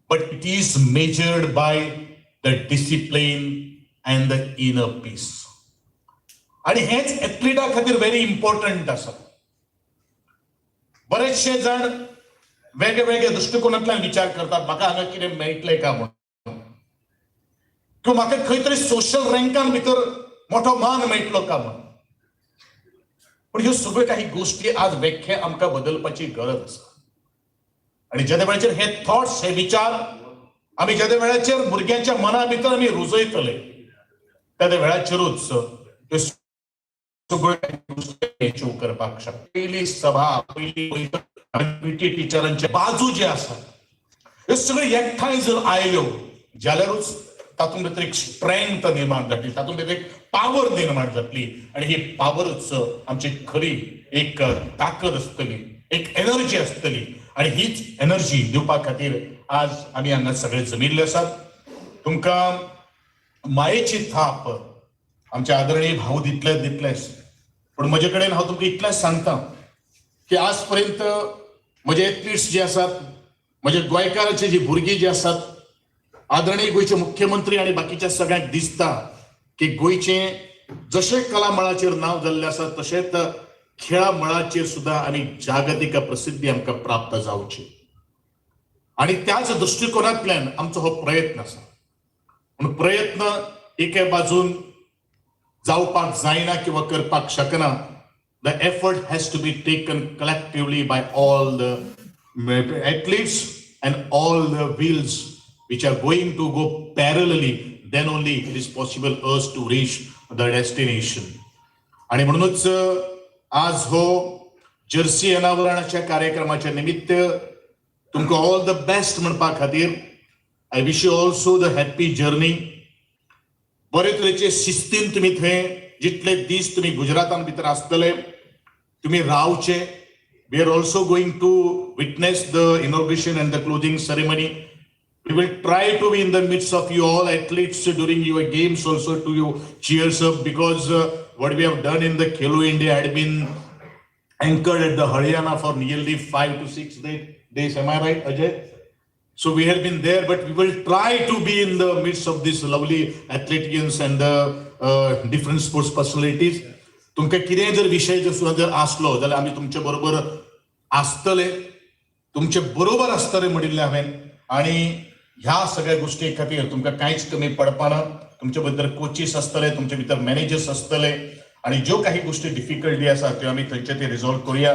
Speaker 8: but it is measured by the discipline and the inner peace. आणि हेच एथलीटा खातीर very important आसा. बरेचशे जण वेगवेगळ्या दृष्टिकोनांतल्यान विचार करतात म्हाका हांगा कितें मेळटलें काय म्हणून, किंवा म्हाका खंय तरी सोशल रँकान भितर मोठो मान मेळटलो का म्हणून. पण ह्यो सगळ्यो काही गोष्टी आज व्याख्या आमकां बदलपाची गरज आसा. आणि ज्या वेळाचेर हे थॉट्स, हे विचार आमी ज्या वेळाचेर भुरग्यांच्या मना भितर आमी रुजयतले त्या वेळाचेरूच ह्यो सगळ्यो गोष्टी अचीव करपाक शकता. पहिली सभा, पहिली पीटी टिचरांचे बाजू जे आसा ह्यो सगळ्यो एकठांय जर आयल्यो जाल्यारूच तातूंत भितर एक स्ट्रेंथ निर्माण जातली, तातूंत भितर एक पावर निर्माण जातली. आणि ही पावरच आमची खरी एक ताकद आसतली, एक एनर्जी आसतली. आणि हीच एनर्जी दिवपा खातीर आज आमी हांगा सगळे जमिल्ले आसात. तुमकां मायेची थाप आमचे आदरणीय भाऊ दितलेच. पण म्हजे कडेन हांव तुमकां इतलेंच सांगता की आज पर्यंत म्हजे एथलीट्स जे आसात, म्हजे गोंयकाराचे जी भुरगीं जी आसात, आदरणीय गोंयचे मुख्यमंत्री आणि बाकीच्या सगळ्यांक दिसता की गोंयचे जशे कला मळाचेर नांव जाल्लें आसा तशेंच खेळा मळाचेर सुद्धा आनी जागतीक प्रसिद्धी आमकां प्राप्त जावची. आणि त्याच दृष्टिकोनांतल्यान आमचो हो प्रयत्न आसा. पूण प्रयत्न एके बाजून जावपाक जायना किंवा करपाक शकना. The effort has to be taken collectively by all the athletes and all the wheels which are going to go parallelly, then only it is possible us to reach the destination. आणि म्हणूनच आज हो Jersey अनावरणाच्या कार्यक्रमाच्या निमित्त तुमकां all the best म्हणपा खातीर I wish you also the happy journey. बरे तरेचे शिस्तीन तुमी थंय जितले दीस तुमी गुजरातान भितर आसतले तुमी रावचे, We are also going to witness the inauguration and the closing ceremony. We will try to be in the midst of you all athletes during your games also to you cheers up, because what we have done in the Khelo India had been anchored at the Haryana for nearly 5 to 6 days. Am I right, Ajay? So we have been there, but we will try to be in the midst of these lovely athleticians and the different sports personalities. तुमकां कितें जर विशय जर आसलो जाल्यार आमी तुमचे बरोबर आसतले, तुमचे बरोबर आसतले म्हणिल्लें हांवें. आनी ह्या सगळ्या गोष्टी खातीर तुमकां कांयच कमी पडपाना. तुमचे भितर कोचीस आसतले, तुमचे भितर मॅनेजर्स आसतले, आणि ज्यो काही गोष्टी डिफिकल्टी आसा त्यो आमी थंयचे ते रिझॉल्व करूया.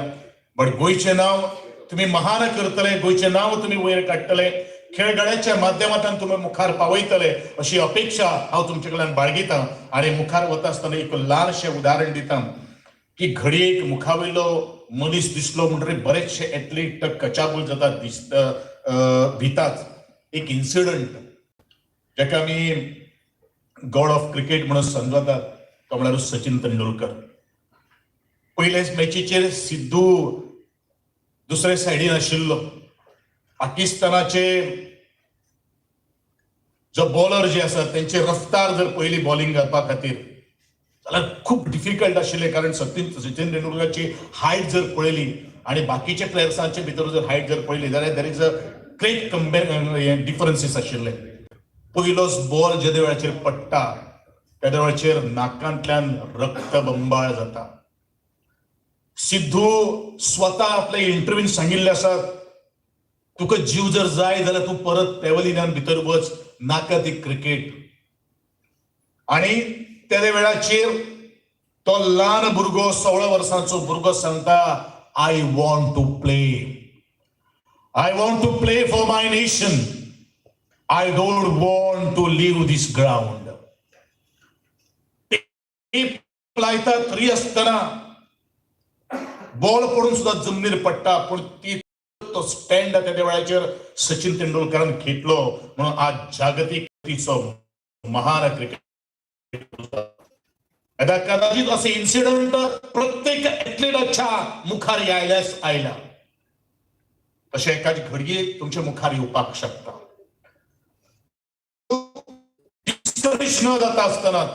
Speaker 8: बट गोंयचें नांव तुम्ही महान करतले, गोंयचें नांव तुम्ही वयर काडटले, खेळगड्याच्या माध्यमांतल्यान तुम्ही मुखार पावयतले अशी अपेक्षा हांव तुमचे कडल्यान बाळगितां. आनी मुखार वता आसतना एक ल्हानशें उदाहरण दितां की घडयेक मुखावयलो मनीस दिसलो म्हणटकीर बरेचशे एथलीट कचाबूल जातात भितात. एक इन्सिडंट जाका आमी गॉड ऑफ क्रिकेट म्हणून समजतात तो म्हळ्यार सचिन तेंडुलकर. पयलेच मॅचीचेर सिद्धू दुसरे सायडीन आशिल्लो. पाकिस्तानाचे जो बॉलर जे आसा त्यांची रफ्तार जर पहिली बॉलिंग घालपा खातीर जाल्यार खूप डिफिकल्ट आशिल्लें, कारण सचिन तेंडुलकरची हायट जर पळयली आणि बाकीचे प्लेयर्सांचे भितर जर हायट जर पळयली जाल्यार देर इज अ ग्रेट डिफरन्सीस आशिल्ले. पयलोच बॉल जेदे वेळाचेर पडटा त्या वेळाचेर नाकांतल्यान रक्त बंबाळ जाता. सिद्धू स्वता आपल्या इंटरव्यून सांगिल्ले आसात, तुका जीव जर जाय जाल्यार तूं परत पॅव्हलियनान भितर वच, नाका ती क्रिकेट. आणि त्या वेळाचेर तो ल्हान भुरगो 16 वर्सांचो भुरगो सांगता, I want to play, I want to play for my nation, I don't want to leave this ground. लायता तरी आसतना बॉल पडून सुद्धा जमनीर पडटा, पण ती तो स्टँड त्या वेळाचेर सचिन तेंडुलकरान घेतलो म्हणून आज जागतीक रीतीचो महान क्रिकेट. कदाचित असे इन्सिडंट प्रत्येक एथलीटाच्या मुखार यायल्यास आयला, तशें एकाच घडये तुमच्या मुखार येवपाक शकता. डिस्करेज न जाता आसतना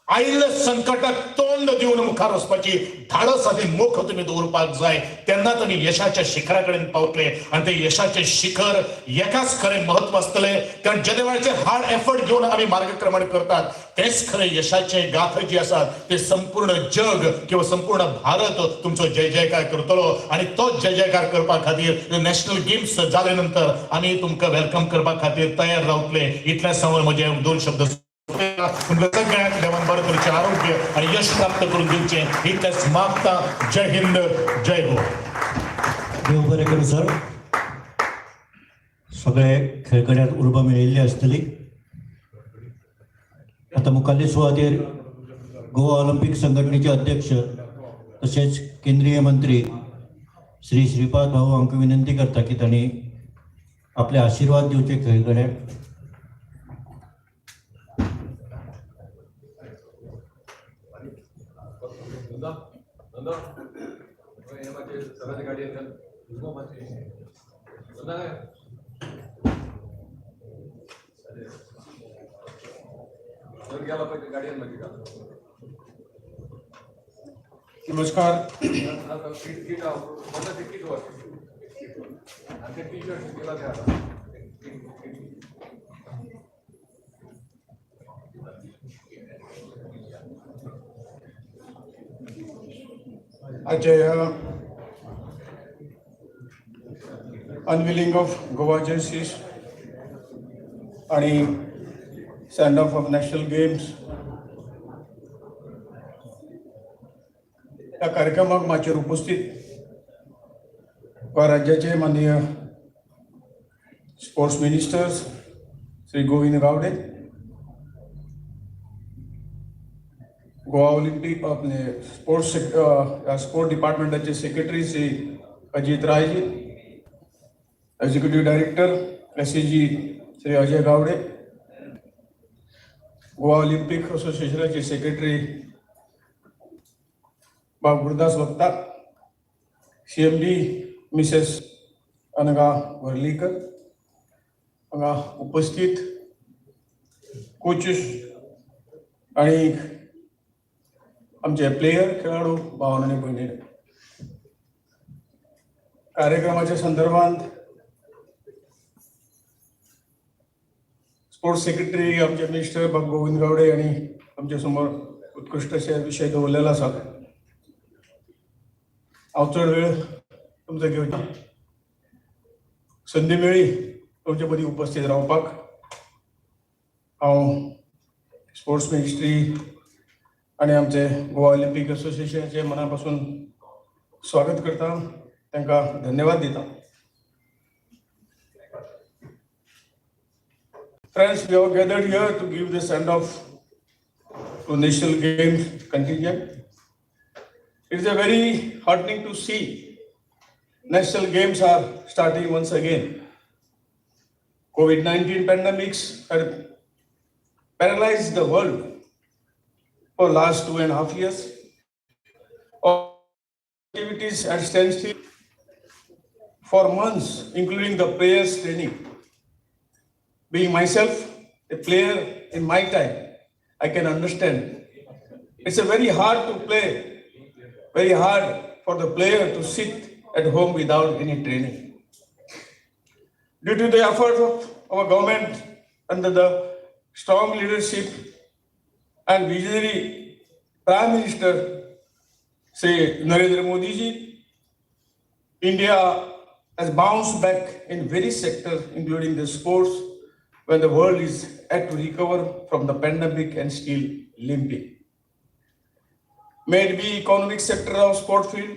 Speaker 8: आयिल्ल्या संकटाक तोंड दिवन मुखार वचपाची धाडस आनी मोख तुम्ही दवरपाक जाय. तेन्नाच आमी यशाच्या शिखरा कडेन पावतले, आणि ते यशाचे शिखर एकाच खरें म्हत्व आसतले, कारण जे वेळाचेर हार्ड एफर्ट घेवन आमी मार्गक्रमण करतात तेच खरें यशाचे गाथ जी आसात ते संपूर्ण जग किंवा संपूर्ण भारत तुमचो जय जयकार करतलो. आणि तोच जय जयकार करपा खातीर नॅशनल गेम्स जाले नंतर आमी तुमकां वेलकम करपा खातीर तयार रावतले. इतल्या समोर म्हजे 2 शब्द सगळ्यांक देवान बरें करचें, आरोग्य आणि यश प्राप्त करून दिवचें इतलेंच मागता. जय हिंद, जय गोवा.
Speaker 1: देव बरें करूं सर. सगळे खेळगड्यांक उर्बा मेळिल्ली आसतली. आता मुखाल्ले सुवातेर गोवा ऑलिंपिक संघटनेचे अध्यक्ष तसेच केंद्रीय मंत्री श्री श्रीपाद भाऊ हांकां विनंती करता की तांणी आपले आशीर्वाद दिवचे खेळगड्यांक.
Speaker 9: नमस्कार. Ajay, unveiling of Goa jerseys आणि send off of national games. या कार्यक्रमाक माचेर उपस्थित गोवा राज्याचे माननीय sports ministers Shri Govind Gawde, Goa Olympic अपने स्पोर्ट डिपार्टमेंटाचे secretary Shri Ajit Rai ji, executive director SCG Shri Ajay Gawde, Goa Olympic असोसिएशनाचे secretary Gurudas Bhakta, CMD Mrs. Anagha Warlikar, हांगा उपस्थित कोचेस आणि आमचे प्लेयर खेळाडू भावन आणि भयणी कार्यक्रमाच्या संदर्भात स्पोर्ट्स सेक्रेटरी आमचे मिनिस्टर गोविंद गावडे आणि आमच्या समोर उत्कृष्ट असे विषय दवरलेलो आसा. हांव चड वेळ तुमचो घेवची संदी मेळ्ळी तुमचे मदीं उपस्थित रावपाक. हांव स्पोर्ट्स मिनिस्ट्री आणि आमचे गोवा ऑलिंपिक असोसिएशनाचे मना पासून स्वागत करता, तांकां धन्यवाद दिता. Friends, we have gathered here to give the send off to National Games contingent. It is a very heartening to see National Games are starting once again. COVID-19 pandemics had paralyzed the world for last 2.5 years. All activities at standstill for months, including the players' training. Being myself a player in my time, I can understand. It's a very hard to play, very hard for the player to sit at home without any training. Due to the efforts of our government under the strong leadership and visionary Prime Minister, say Narendra Modi ji, India has bounced back in various sectors, including the sports, when the world is yet to recover from the pandemic and still limping. May it be economic sector of sport field,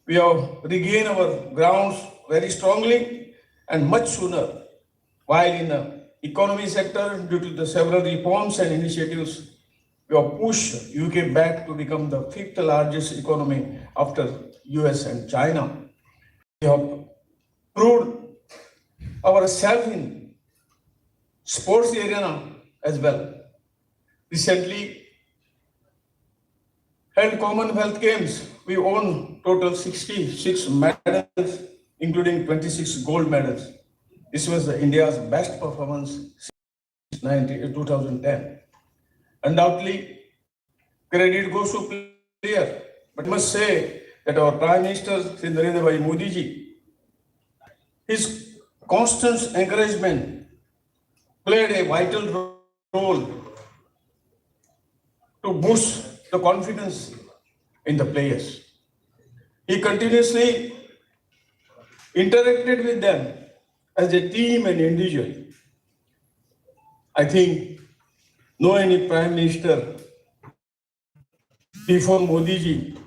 Speaker 9: we have regained our grounds very strongly and much sooner, while in the economy sector, due to the several reforms and initiatives, we have pushed UK back to become the 5th largest economy after US and China. We have proved ourselves in sports arena as well. Recently held Commonwealth Games, we won total 66 medals, including 26 gold medals. This was India's best performance since 2010. Undoubtedly, credit goes to player, but I must say that our Prime Minister, Shri Narendra Modi ji, his constant encouragement played a vital role to boost the confidence in the players. He continuously interacted with them as a team and individual. I think no any Prime Minister before Modi ji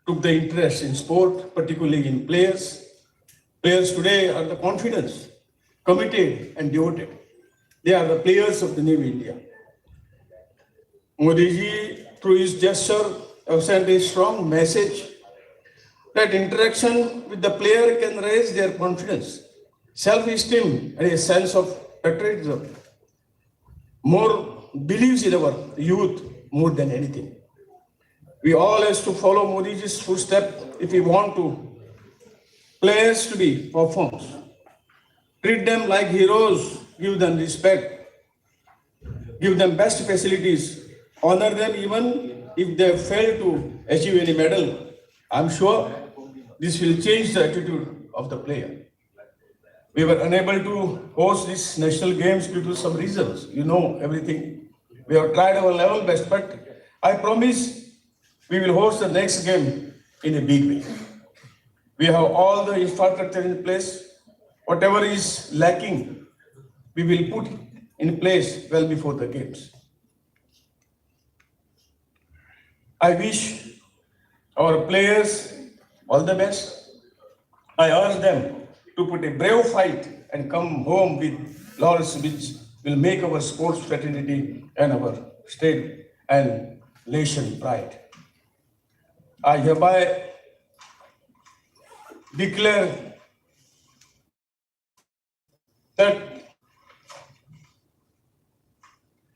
Speaker 9: took the interest in sport, particularly in players. Players today are the confident, committed and devoted. They are the players of the new India. Modi ji, through his gesture, have sent a strong message that interaction with the player can raise their confidence, self-esteem, and a sense of patriotism. More believes in our youth more than anything. We all have to follow Modi ji's footsteps if we want to players to be performers. Treat them like heroes, give them respect, give them best facilities, honor them even if they fail to achieve any medal. I'm sure this will change the attitude of the player. We were unable to host these national games due to some reasons. You know everything. We have tried our level best, but I promise we will host the next game in a big way. We have all the infrastructure in place. Whatever is lacking, we will put in place well before the games. I wish our players all the best. I urge them to put a brave fight and come home with laurels which will make our sports fraternity and our state and nation pride. I hereby declare that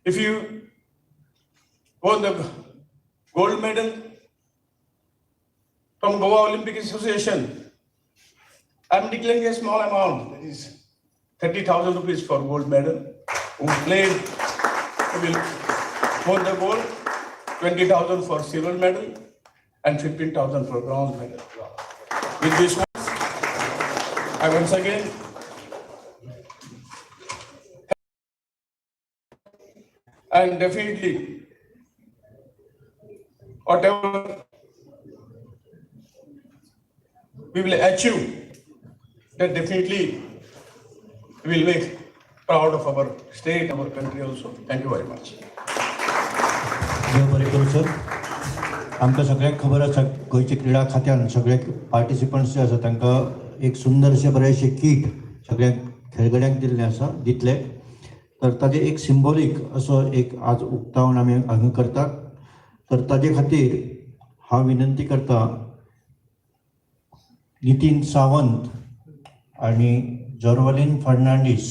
Speaker 9: if you won the gold medal from Goa Olympic Association, I'm declaring a small amount, that is 30,000 rupees for gold medal. Who played, who will won the gold, 20,000 for silver medal, and 15,000 for bronze medal. With this, I once again and definitely whatever we will achieve, that definitely we will make proud of our state, our country also. Thank you very much.
Speaker 1: देव बरें करूं sir. आमकां सगळ्यांक खबर आसा गोंयच्या क्रीडा खात्यान सगळे पार्टिसिपंट्स जे आसा तांकां एक सुंदरशें बरेंशें कीट सगळ्यांक खेळगड्यांक दिल्लें आसा दितले. तर ताजे एक सिंबॉलीक असो एक आज उक्तावण आमी हांगा करतात. तर ताजे खातीर हांव विनंती करता नितीन सावंत आणि जॉर्वलिन फर्नांडीस.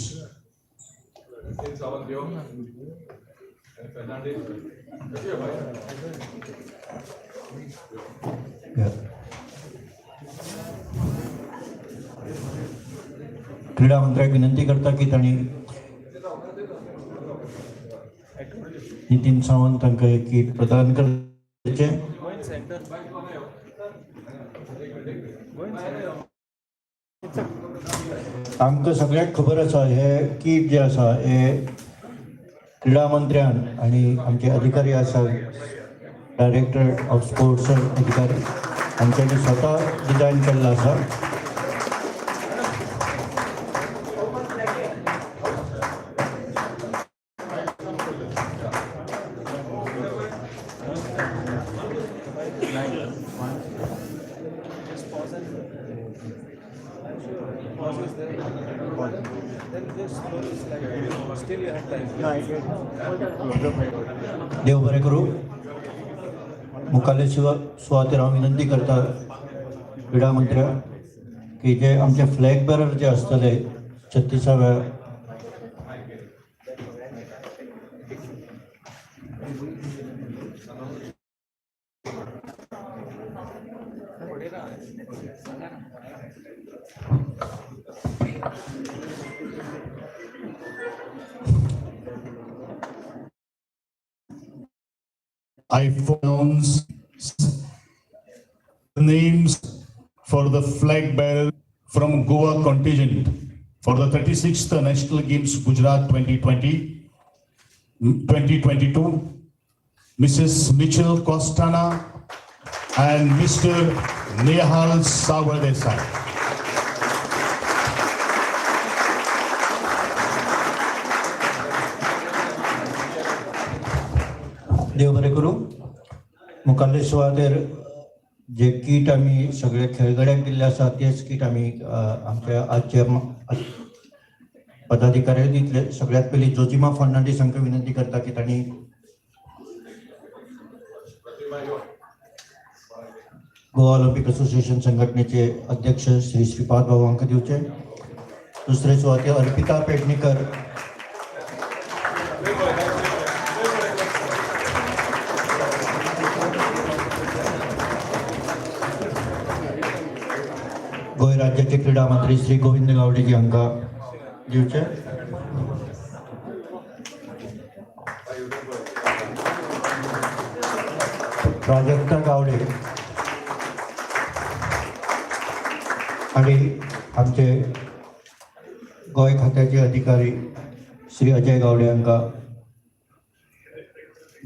Speaker 1: क्रीडा मंत्र्याक विनंती करता की तांणी नितीन सावंत तांकां एक कीट प्रदान करचें. आमकां सगळ्यांक खबर आसा हे कीट जे आसा हे क्रीडा मंत्र्यान आनी आमचे अधिकारी आसा डायरेक्टर ऑफ स्पोर्ट्स अधिकारी हांच्यांनी स्वता डिझायन केल्लो आसा. देव बरें करूं. मुखाल्ले सुवातेर हांव विनंती करता क्रीडा मंत्र्याक की जे आमचे फ्लॅग बेरर जे आसतले 36व्या
Speaker 8: I announce names for the flag bearer from Goa contingent for the 36th National Games Gujarat 2022, Mrs. Mitchell Costana and Mr. Nehal Savardesai.
Speaker 1: देव बरें करूं. मुखाल्ले सुवातेर जे कीट आमी सगळे खेळगड्यांक दिल्ले आसा तेच कीट आमी आमच्या आजचे पदाधिकाऱ्यांक दितले. सगळ्यात पयलीं जोजिमा फर्नांडीस हांकां विनंती करता की तांणी गोवा ऑलिंपिक असोसिएशन संघटनेचे अध्यक्ष श्री श्रीपाद बाबू हांकां दिवचे. दुसरे सुवातेर अर्पिता पेडणेकर गोंय राज्याचे क्रीडा मंत्री श्री गोविंद गावडेजी हांकां दिवचे. प्राजक्ता गावडे आणि आमचे गोंय खात्याचे अधिकारी श्री अजय गावडे हांकां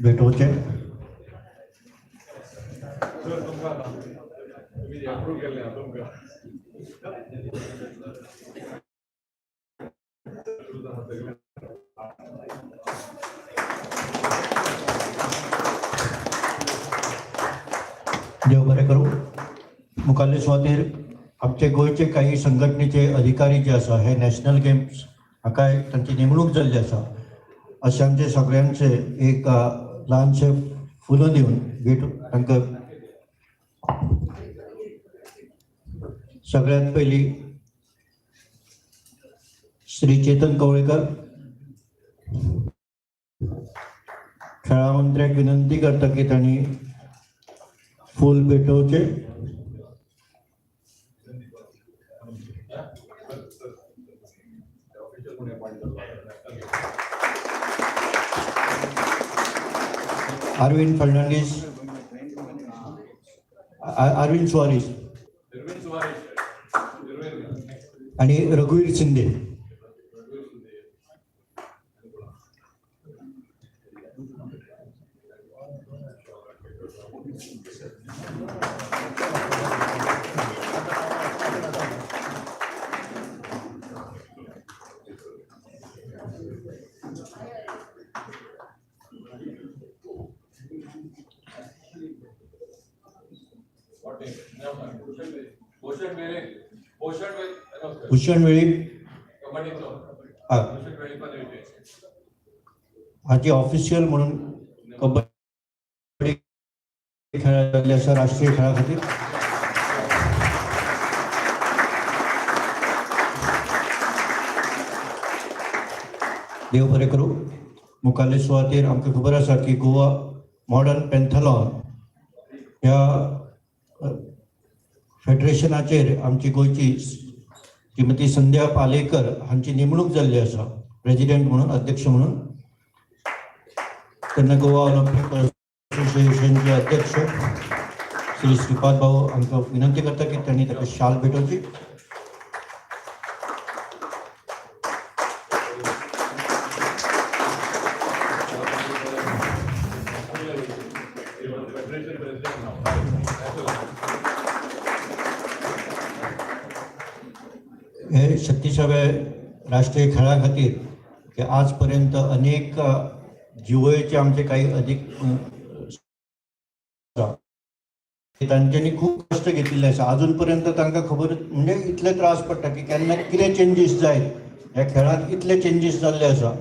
Speaker 1: भेटोवचे. देव बरें करूं. मुखाल्ले सुवातेर आमचे गोंयचे काही संघटनेचे अधिकारी जे आसा हे नॅशनल गेम्स हाका तांची नेमणूक जाल्ली आसा अशें आमचे सगळ्यांचे एक ल्हानशें फुलां दिवन भेट तांकां सगळ्यांत पयलीं श्री चेतन कवळेकर खेळा मंत्र्याक विनंती करता की तांणी फूल भेटोवचे. अरविंद फर्नांडिस, अरविंद सुवारिस आणि रघुवीर शिंदे. भूषण वेळी हाची ऑफिशियल म्हणून कबड्डी खेळायले आसा राष्ट्रीय खेळा खातीर. देव बरें करूं. मुखाल्ले सुवातेर आमकां खबर आसा की गोवा मॉडर्न पेंथलॉन ह्या फेडरेशनाचेर आमची गोंयची श्रीमती संध्या पालेकर हांची नेमणूक जाल्ली आसा प्रेसिडेंट म्हणून, अध्यक्ष म्हणून. तेन्ना गोवा ऑलिंपिक असोसिएशनचे अध्यक्ष श्री श्रीपाद भाऊ आमकां विनंती करता की त्यांनी ताका शाल भेटोवची. हे 36व्या राष्ट्रीय खेळा खातीर की आजपर्यंत अनेक G.O.A चे आमचे काही अधिक तांच्यांनी खूप कष्ट घेतिल्ले आसा. अजून पर्यंत तांकां खबर म्हणजे इतले त्रास पडटा की केन्ना कितें चेंजीस जायत. ह्या खेळांत इतले चेंजीस जाल्ले आसा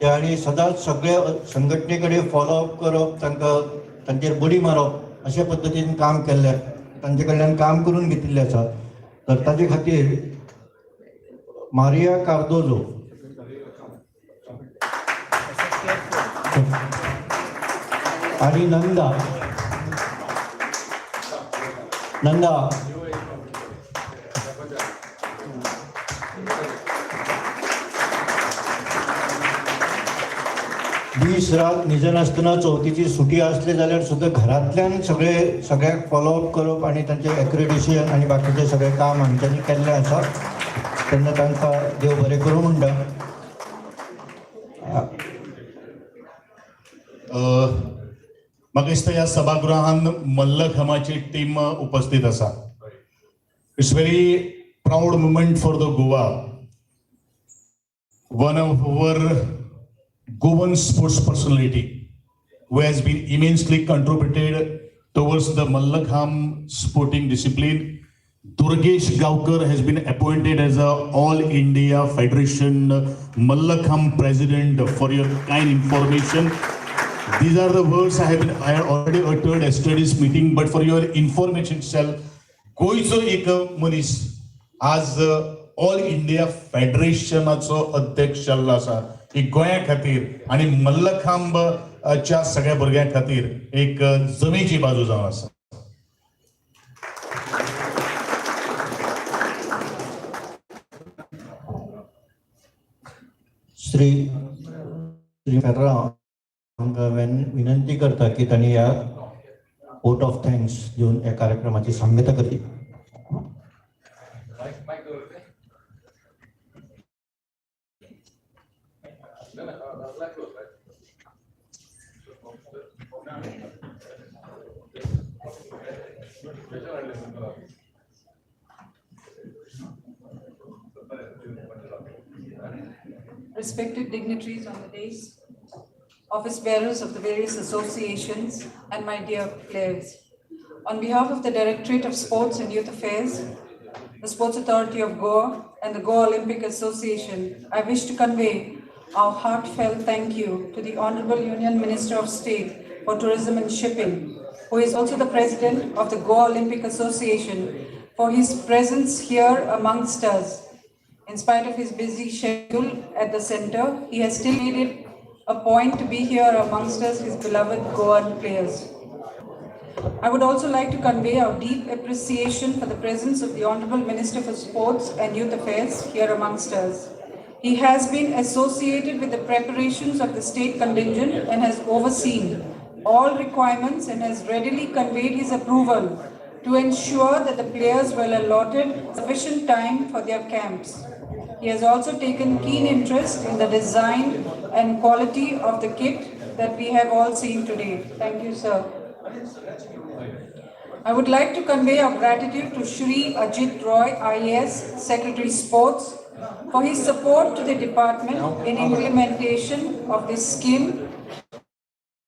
Speaker 1: ते आनी सदांच सगळे संघटने कडेन फॉलोअप करप, तांकां तांचेर बडी मारप अशा पद्दतीन काम केल्लें, तांचे कडल्यान काम करून घेतिल्लें आसा. तर ताचे खातीर मारिया कार्दोजो आणि नंदा 20 रात निजन आसतना चवथीची सुटी आसली जाल्यार सुद्दां घरांतल्यान सगळ्याक फॉलोअप करप आणि तांचे एक्रेडिशन आणि बाकीचे सगळे काम हांच्यांनी केल्लें आसा. तेन्ना तांकां देव बरें करूं म्हणटा.
Speaker 8: म्हाका दिसता ह्या सभागृहान मल्लखांबाची टीम उपस्थित आसा. It's very proud moment for the Goa. One of our Goan sports personality who has been immensely contributed towards the mallakhamb sporting discipline. Durgesh Gaukar has been appointed as a All India Federation Mallakhamb President. For your kind information, these are the words I had already uttered yesterday's meeting, but for your information itself, गोयचो एक मनीस आज all India फेडरेशनाचो अध्यक्ष जाल्लो आसा. ही गोंया खातीर आणि मल्लखांबच्या सगळ्या भुरग्यां खातीर एक जमेची बाजू जावन आसा.
Speaker 1: श्री फेर्रा आमकां विनंती करता की तांणी ह्या वोट ऑफ थँक्स दिवन ह्या कार्यक्रमाची सांगता करची.
Speaker 10: Respected dignitaries on the dais, office bearers of the various associations, and my dear players. On behalf of the Directorate of Sports and Youth Affairs, the Sports Authority of Goa, and the Goa Olympic Association, I wish to convey our heartfelt thank you to the Honorable Union Minister of State for Tourism and Shipping, who is also the President of the Goa Olympic Association, for his presence here amongst us. In spite of his busy schedule at the center, he has still made it a point to be here amongst us, his beloved Goan players. I would also like to convey our deep appreciation for the presence of the Honorable Minister for Sports and Youth Affairs here amongst us. He has been associated with the preparations of the state contingent and has overseen all requirements and has readily conveyed his approval to ensure that the players were allotted sufficient time for their camps. He has also taken keen interest in the design and quality of the kit that we have all seen today. Thank you, sir. I would like to convey our gratitude to Shri Ajit Roy, IAS, Secretary Sports, for his support to the department in implementation of this scheme,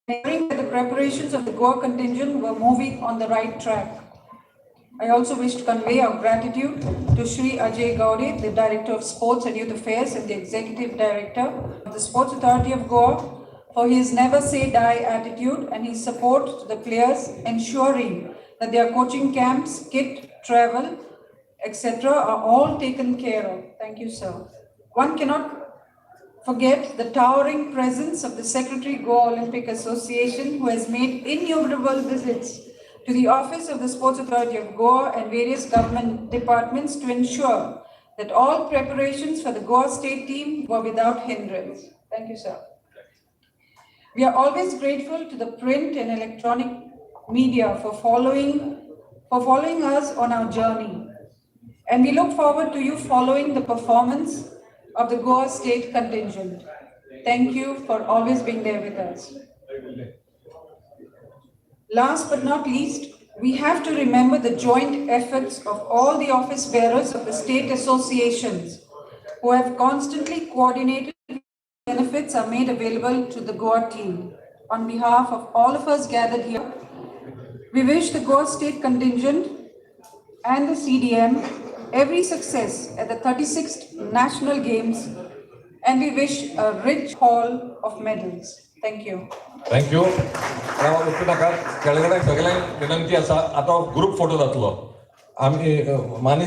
Speaker 10: ensuring that the preparations of the Goa contingent were moving on the right track. I also wish to convey our gratitude to Shri Ajay Gaude, the Director of Sports and Youth Affairs and the Executive Director of the Sports Authority of Goa, for his never say die attitude and his support to the players, ensuring that their coaching camps, kit, travel, etc. are all taken care of. Thank you, sir. One cannot forget the towering presence of the Secretary Goa Olympic Association, who has made innumerable visits to the office of the Sports Authority of Goa and various government departments to ensure that all preparations for the Goa state team were without hindrance. Thank you, sir. We are always grateful to the print and electronic media for following us on our journey. And we look forward to you following the performance of the Goa state contingent. Thank you for always being there with us. Last but not least, we have to remember the joint efforts of all the office bearers of the state associations who have constantly coordinated benefits are made available to the Goa team. On behalf of all of us gathered here, we wish the Goa state contingent and the CDM every success at the 36th National Games, and we wish a rich haul of medals. Thank you.
Speaker 5: Thank you. खेळगड्यांक सगळ्यांक विनंती आसा, आता group photo जातलो. आमी माने